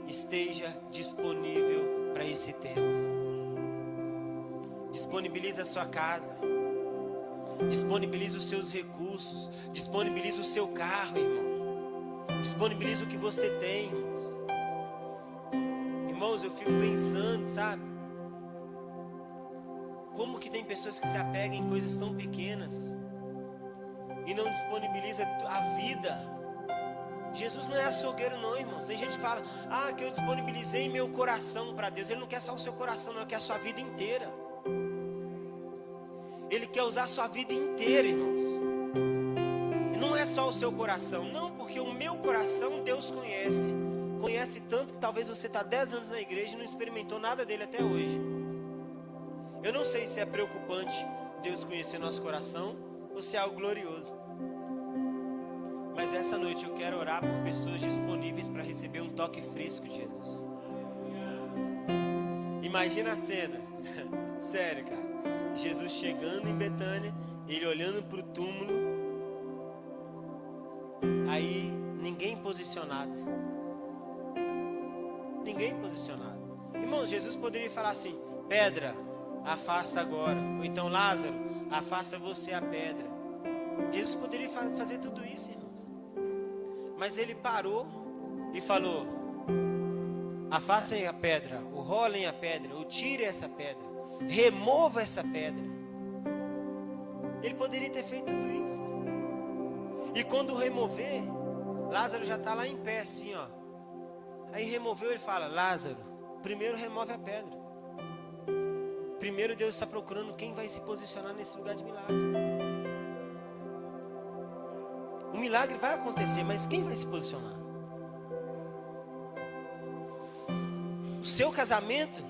esteja disponível para esse tempo. Disponibilize a sua casa, disponibilize os seus recursos, disponibilize o seu carro, irmão. Disponibilize o que você tem, irmãos. Irmãos, eu fico pensando, sabe? Como que tem pessoas que se apegam em coisas tão pequenas e não disponibiliza a vida. Jesus não é açougueiro não, irmãos. Tem gente que fala, que eu disponibilizei meu coração para Deus. Ele não quer só o seu coração, não, ele quer a sua vida inteira. Ele quer usar a sua vida inteira, irmãos. E não é só o seu coração, não, porque o meu coração Deus conhece. Conhece tanto que talvez você está 10 anos na igreja e não experimentou nada dele até hoje. Eu não sei se é preocupante Deus conhecer nosso coração ou se é algo glorioso. Mas essa noite eu quero orar por pessoas disponíveis para receber um toque fresco de Jesus. Imagina a cena. Sério, cara. Jesus chegando em Betânia, ele olhando para o túmulo. Aí ninguém posicionado. Ninguém posicionado. Irmão, Jesus poderia falar assim: pedra, afasta agora. Ou então Lázaro, afasta você a pedra. Jesus poderia fazer tudo isso, irmãos. Mas ele parou e falou: afastem a pedra, ou rolem a pedra, ou tirem essa pedra, remova essa pedra. Ele poderia ter feito tudo isso, mas... E quando remover, Lázaro já está lá em pé assim, ó. Aí removeu, ele fala: Lázaro, primeiro remove a pedra. Primeiro Deus está procurando quem vai se posicionar nesse lugar de milagre. O milagre vai acontecer, mas quem vai se posicionar? O seu casamento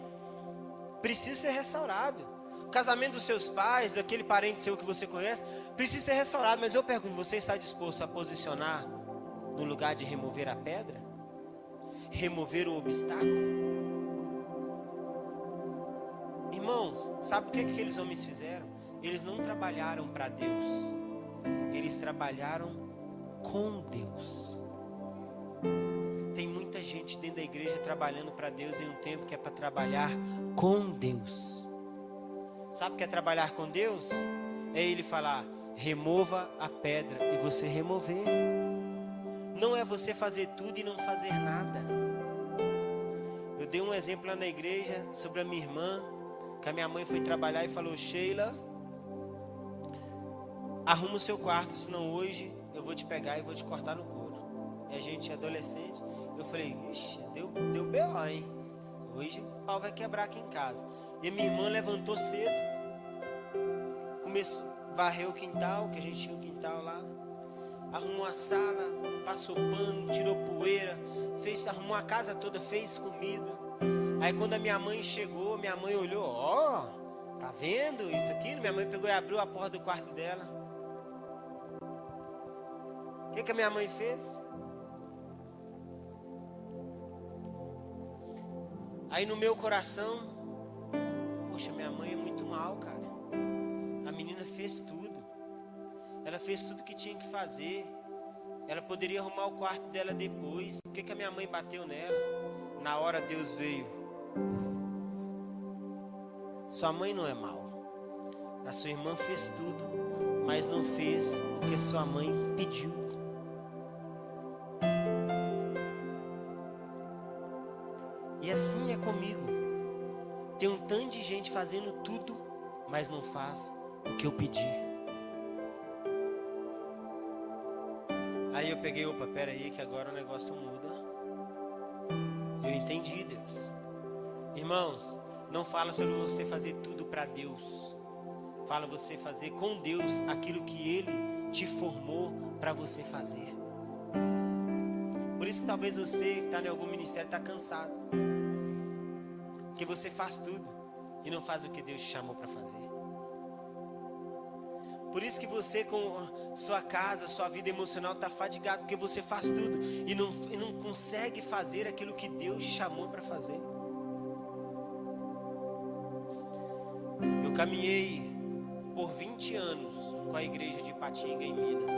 precisa ser restaurado. O casamento dos seus pais, daquele parente seu que você conhece, precisa ser restaurado. Mas eu pergunto, você está disposto a posicionar no lugar de remover a pedra? Remover o obstáculo? Irmãos, sabe o que aqueles homens fizeram? Eles não trabalharam para Deus. Eles trabalharam com Deus. Tem muita gente dentro da igreja trabalhando para Deus em um tempo que é para trabalhar com Deus. Sabe o que é trabalhar com Deus? É Ele falar: remova a pedra, e você remover. Não é você fazer tudo e não fazer nada. Eu dei um exemplo lá na igreja sobre a minha irmã, que a minha mãe foi trabalhar e falou: Sheila, arruma o seu quarto, senão hoje eu vou te pegar e vou te cortar no couro. E a gente é adolescente. Eu falei: ixi, deu B.O., hein? Hoje o pau vai quebrar aqui em casa. E minha irmã levantou cedo, começou a varrer o quintal, que a gente tinha um quintal lá, arrumou a sala, passou pano, tirou poeira, arrumou a casa toda, fez comida. Aí quando a minha mãe chegou, minha mãe olhou: ó, tá vendo isso aqui? Minha mãe pegou e abriu a porta do quarto dela. O que a minha mãe fez? Aí no meu coração, poxa, minha mãe é muito mal, cara. A menina fez tudo. Ela fez tudo que tinha que fazer. Ela poderia arrumar o quarto dela depois. Por que a minha mãe bateu nela? Na hora Deus veio: sua mãe não é mal. A sua irmã fez tudo, mas não fez o que a sua mãe pediu. E assim é comigo. Tem um tanto de gente fazendo tudo, mas não faz o que eu pedi. Aí eu peguei: opa, pera aí, que agora o negócio muda. Eu entendi, Deus. Irmãos, não fala sobre você fazer tudo para Deus. Fala você fazer com Deus aquilo que Ele te formou para você fazer. Por isso que talvez você que está em algum ministério está cansado. Porque você faz tudo e não faz o que Deus te chamou para fazer. Por isso que você, com sua casa, sua vida emocional, está fadigado. Porque você faz tudo e não consegue fazer aquilo que Deus te chamou para fazer. Eu caminhei por 20 anos com a igreja de Ipatinga, em Minas.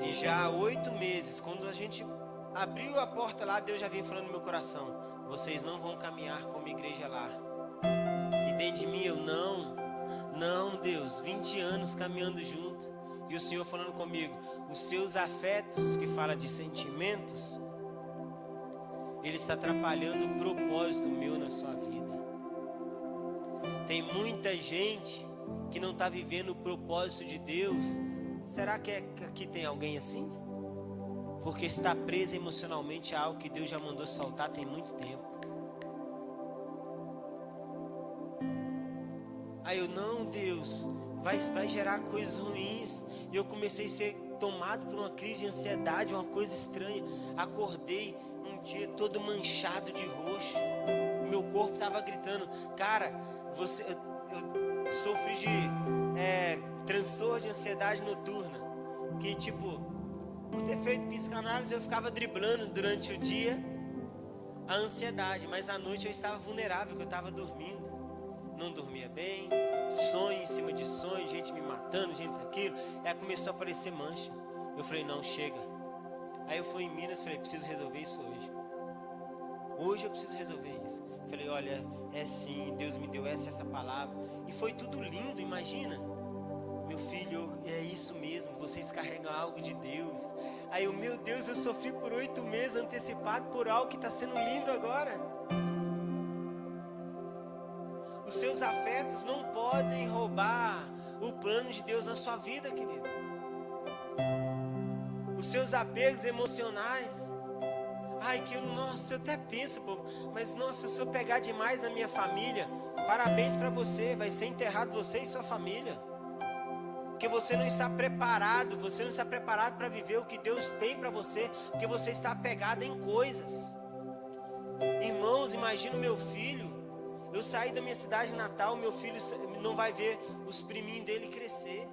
E já há 8 meses, quando a gente abriu a porta lá, Deus já vinha falando no meu coração: vocês não vão caminhar como igreja lá. E dentro de mim eu: não, Deus, 20 anos caminhando junto. E o Senhor falando comigo: os seus afetos, que fala de sentimentos, ele está atrapalhando o propósito meu na sua vida. Tem muita gente que não está vivendo o propósito de Deus. Será que aqui tem alguém assim? Porque está preso emocionalmente a algo que Deus já mandou soltar tem muito tempo. Aí eu, não, Deus, vai gerar coisas ruins. E eu comecei a ser tomado por uma crise de ansiedade, uma coisa estranha. Acordei um dia todo manchado de roxo. Meu corpo estava gritando, cara, eu sofri de transtorno de ansiedade noturna. Que tipo, por ter feito psicanálise, eu ficava driblando durante o dia a ansiedade. Mas à noite eu estava vulnerável, porque eu estava dormindo. Não dormia bem, sonho em cima de sonho, gente me matando, gente isso, aquilo. Aí começou a aparecer mancha. Eu falei, não, chega. Aí eu fui em Minas e falei, preciso resolver isso hoje. Hoje eu preciso resolver isso. Falei, olha, é sim, Deus me deu essa palavra. E foi tudo lindo, imagina. Meu filho, é isso mesmo, vocês carregam algo de Deus. Aí eu, meu Deus, eu sofri por 8 meses antecipado por algo que está sendo lindo agora. Os seus afetos não podem roubar o plano de Deus na sua vida, querido. Os seus apegos emocionais. Ai, nossa, eu até penso, pô, mas nossa, se eu pegar demais na minha família, parabéns para você, vai ser enterrado você e sua família. Porque você não está preparado para viver o que Deus tem para você, porque você está apegado em coisas. Irmãos, imagina o meu filho. Eu saí da minha cidade natal, meu filho não vai ver os priminhos dele crescer.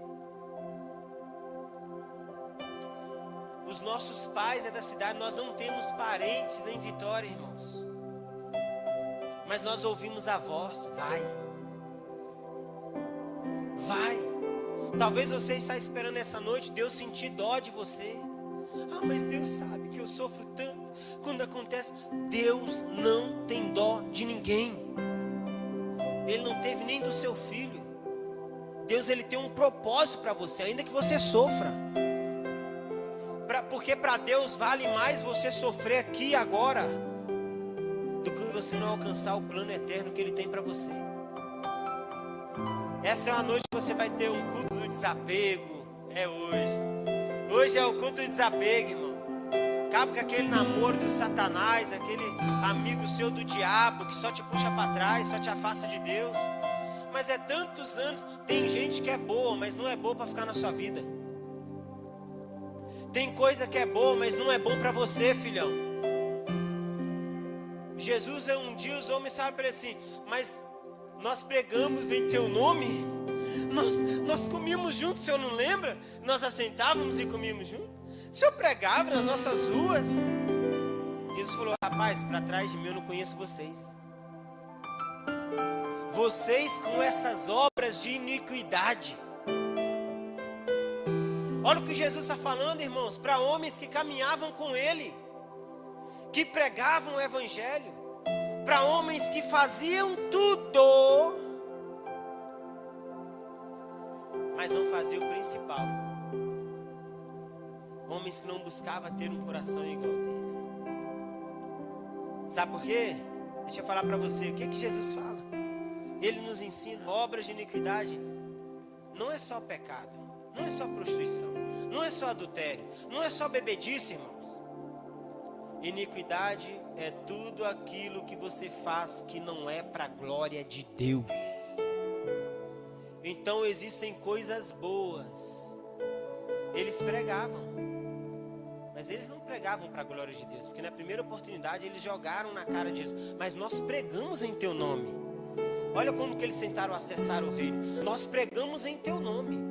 Os nossos pais é da cidade, nós não temos parentes em Vitória, irmãos. Mas nós ouvimos a voz, vai. Talvez você está esperando essa noite Deus sentir dó de você. Ah, mas Deus sabe que eu sofro tanto. Quando acontece, Deus não tem dó de ninguém. Ele não teve nem do seu filho. Deus, ele tem um propósito para você, ainda que você sofra. Porque para Deus vale mais você sofrer aqui agora do que você não alcançar o plano eterno que Ele tem para você. Essa é uma noite que você vai ter um culto do desapego. É hoje. Hoje é o culto do desapego, irmão. Acaba com aquele namoro do Satanás, aquele amigo seu do diabo que só te puxa para trás, só te afasta de Deus. Mas é tantos anos. Tem gente que é boa, mas não é boa para ficar na sua vida. Tem coisa que é boa, mas não é bom para você, filhão. Jesus, um dia os homens falaram para ele assim, mas nós pregamos em teu nome? Nós comíamos juntos, o senhor não lembra? Nós assentávamos e comíamos juntos? O senhor pregava nas nossas ruas? Jesus falou, rapaz, para trás de mim eu não conheço vocês. Vocês com essas obras de iniquidade. Olha o que Jesus está falando, irmãos, para homens que caminhavam com Ele, que pregavam o Evangelho, para homens que faziam tudo, mas não faziam o principal. Homens que não buscavam ter um coração igual dele. Sabe por quê? Deixa eu falar para você, o que Jesus fala? Ele nos ensina, obras de iniquidade não é só pecado. Não é só prostituição, não é só adultério, não é só bebedice, irmãos. Iniquidade é tudo aquilo que você faz que não é para a glória de Deus. Então existem coisas boas. Eles pregavam, mas eles não pregavam para a glória de Deus, porque na primeira oportunidade eles jogaram na cara de Jesus, mas nós pregamos em teu nome. Olha como que eles tentaram acessar o reino. Nós pregamos em teu nome.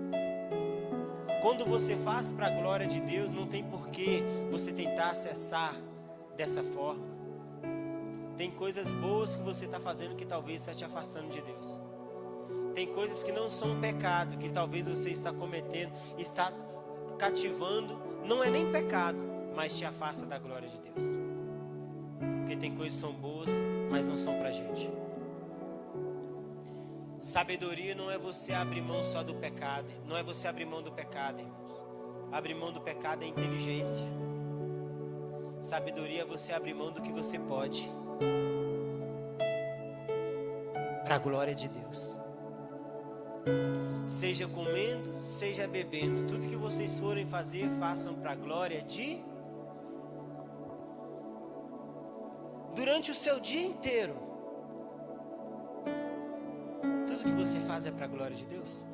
Quando você faz para a glória de Deus, não tem porquê você tentar acessar dessa forma. Tem coisas boas que você está fazendo que talvez está te afastando de Deus. Tem coisas que não são pecado, que talvez você está cometendo, está cativando, não é nem pecado, mas te afasta da glória de Deus. Porque tem coisas que são boas, mas não são para a gente. Sabedoria não é você abrir mão só do pecado. Não é você abrir mão do pecado, irmãos. Abrir mão do pecado é inteligência. Sabedoria é você abrir mão do que você pode, para a glória de Deus. Seja comendo, seja bebendo, tudo que vocês forem fazer, façam para a glória de... Durante o seu dia inteiro, tudo que você faz é para a glória de Deus?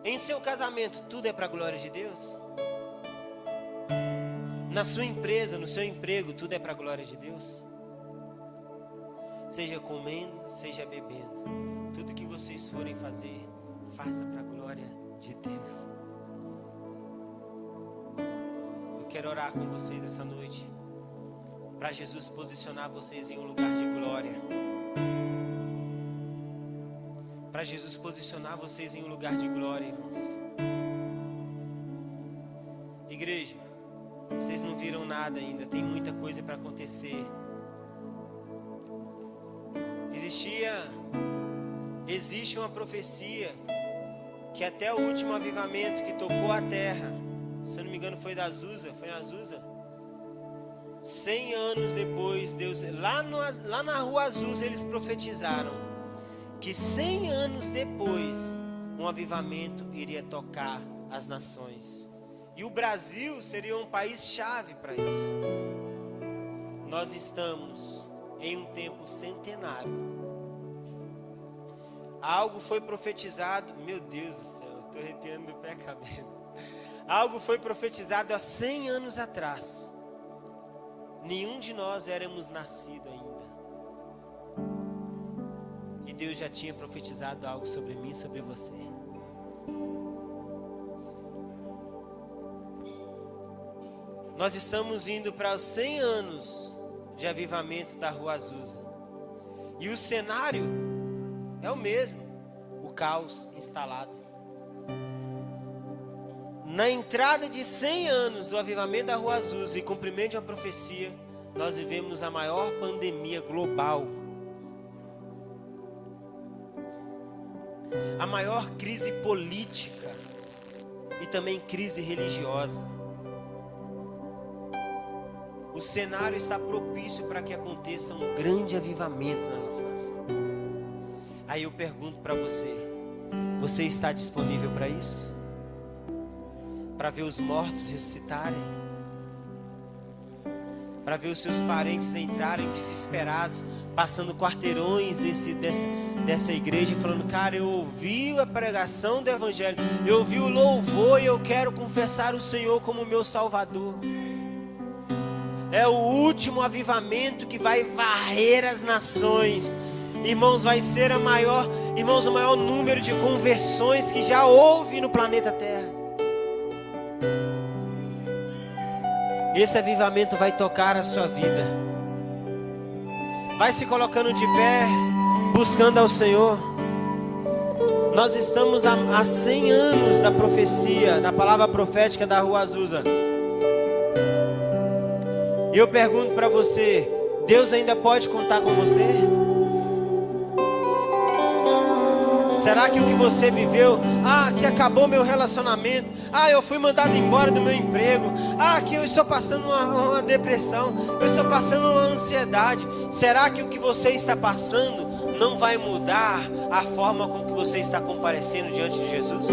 Em seu casamento, tudo é para a glória de Deus? Na sua empresa, no seu emprego, tudo é para a glória de Deus? Seja comendo, seja bebendo, tudo que vocês forem fazer, faça para a glória de Deus. Eu quero orar com vocês essa noite, para Jesus posicionar vocês em um lugar de glória. Para Jesus posicionar vocês em um lugar de glória, irmãos. Igreja, vocês não viram nada ainda, tem muita coisa para acontecer. Existe uma profecia que até o último avivamento que tocou a terra, se eu não me engano foi da Azusa, foi na Azusa, 100 anos depois, Deus, lá na rua Azusa eles profetizaram que 100 anos depois um avivamento iria tocar as nações. E o Brasil seria um país chave para isso. Nós estamos em um tempo centenário. Algo foi profetizado, meu Deus do céu, estou arrepiando do pé à cabeça. Algo foi profetizado há 100 anos atrás. Nenhum de nós éramos nascidos ainda. E Deus já tinha profetizado algo sobre mim e sobre você. Nós estamos indo para os 100 anos de avivamento da Rua Azusa. E o cenário é o mesmo, o caos instalado. Na entrada de 100 anos do avivamento da Rua Azusa e cumprimento de uma profecia, nós vivemos a maior pandemia global. A maior crise política e também crise religiosa. O cenário está propício para que aconteça um grande avivamento na nossa nação. Aí eu pergunto para você, você está disponível para isso? Para ver os mortos ressuscitarem? Para ver os seus parentes entrarem desesperados, passando quarteirões dessa igreja e falando, cara, eu ouvi a pregação do evangelho, eu ouvi o louvor e eu quero confessar o Senhor como meu Salvador. É o último avivamento que vai varrer as nações. Irmãos, vai ser o maior número de conversões que já houve no planeta Terra. Esse avivamento vai tocar a sua vida. Vai se colocando de pé, buscando ao Senhor. Nós estamos há 100 anos da profecia, da palavra profética da Rua Azusa. E eu pergunto para você, Deus ainda pode contar com você? Será que o que você viveu, que acabou meu relacionamento, eu fui mandado embora do meu emprego, que eu estou passando uma depressão, eu estou passando uma ansiedade, será que o que você está passando não vai mudar a forma com que você está comparecendo diante de Jesus?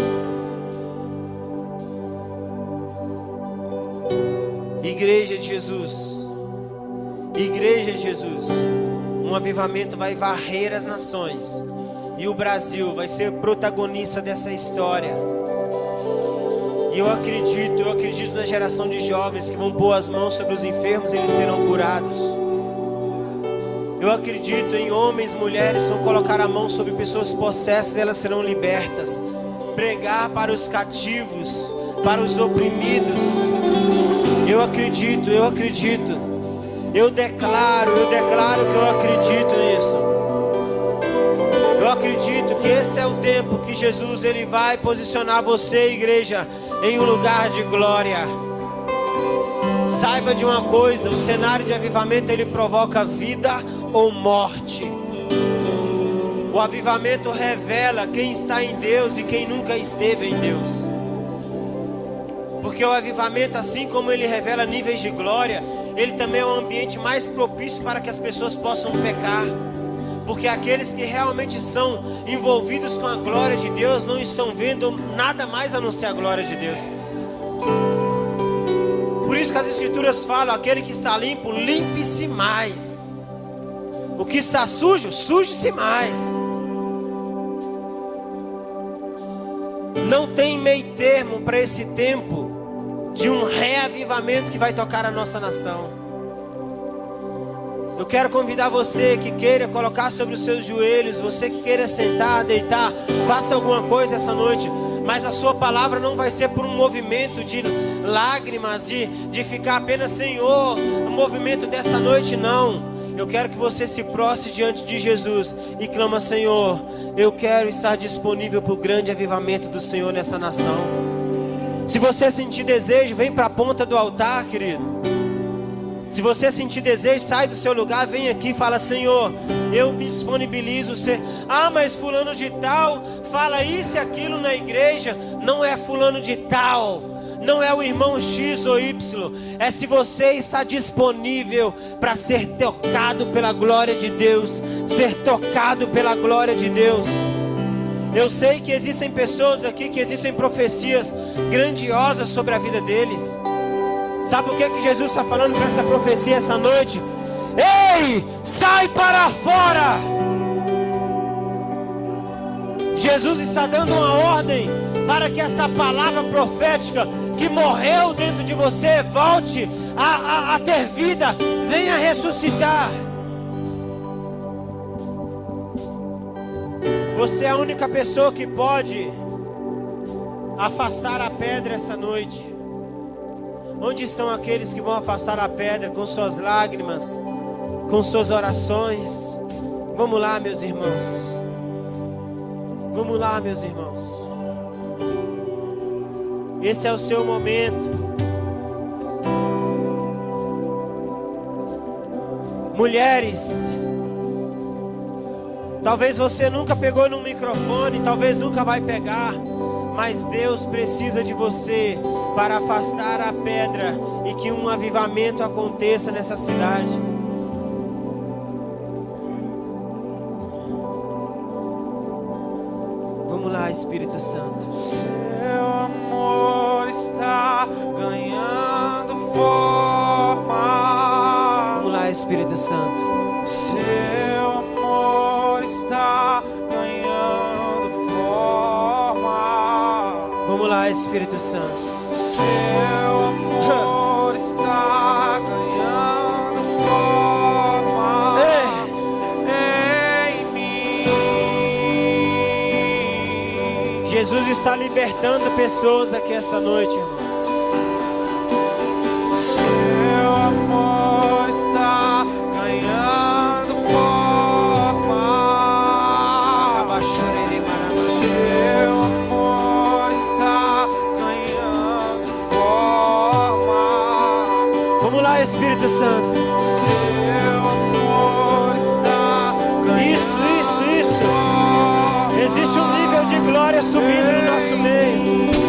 Igreja de Jesus, um avivamento vai varrer as nações e o Brasil vai ser protagonista dessa história. E eu acredito na geração de jovens que vão pôr as mãos sobre os enfermos e eles serão curados. Eu acredito em homens, mulheres que vão colocar a mão sobre pessoas possessas e elas serão libertas. Pregar para os cativos, para os oprimidos. Eu acredito. Eu declaro que eu acredito nisso. Eu acredito que esse é o tempo que Jesus ele vai posicionar você, igreja, em um lugar de glória. Saiba de uma coisa, o cenário de avivamento ele provoca vida ou morte. O avivamento revela quem está em Deus e quem nunca esteve em Deus. Porque o avivamento, assim como ele revela níveis de glória, ele também é um ambiente mais propício para que as pessoas possam pecar. Porque aqueles que realmente estão envolvidos com a glória de Deus não estão vendo nada mais a não ser a glória de Deus. Por isso que as escrituras falam: aquele que está limpo, limpe-se mais. O que está sujo, suje-se mais. Não tem meio termo para esse tempo de um reavivamento que vai tocar a nossa nação. Eu quero convidar você que queira colocar sobre os seus joelhos, você que queira sentar, deitar, faça alguma coisa essa noite. Mas a sua palavra não vai ser por um movimento de lágrimas, de ficar apenas: Senhor, o movimento dessa noite, não. Eu quero que você se prostre diante de Jesus e clama: Senhor, eu quero estar disponível para o grande avivamento do Senhor nessa nação. Se você sentir desejo, vem para a ponta do altar, querido. Se você sentir desejo, sai do seu lugar, vem aqui e fala: Senhor, eu me disponibilizo. Mas fulano de tal fala isso e aquilo na igreja. Não é fulano de tal, não é o irmão X ou Y. É se você está disponível para ser tocado pela glória de Deus. Ser tocado pela glória de Deus. Eu sei que existem pessoas aqui, que existem profecias grandiosas sobre a vida deles. Sabe o que Jesus está falando para essa profecia essa noite? Ei, sai para fora! Jesus está dando uma ordem para que essa palavra profética que morreu dentro de você volte a ter vida, venha ressuscitar. Você é a única pessoa que pode afastar a pedra essa noite. Onde estão aqueles que vão afastar a pedra com suas lágrimas, com suas orações? Vamos lá, meus irmãos. Vamos lá, meus irmãos. Esse é o seu momento. Mulheres, talvez você nunca pegou no microfone, talvez nunca vai pegar, mas Deus precisa de você para afastar a pedra e que um avivamento aconteça nessa cidade. Vamos lá, Espírito Santo. Seu amor está ganhando forma. Vamos lá, Espírito Santo. Seu amor está ganhando forma. Vamos lá, Espírito Santo. Seu amor está ganhando forma em mim. Jesus está libertando pessoas aqui essa noite, irmãos. Seu amor está ganhando forma. Seu amor está ganhando forma. Vamos lá, Espírito Santo. Seu amor está ganhando Isso. Existe um nível de glória subindo no nosso meio.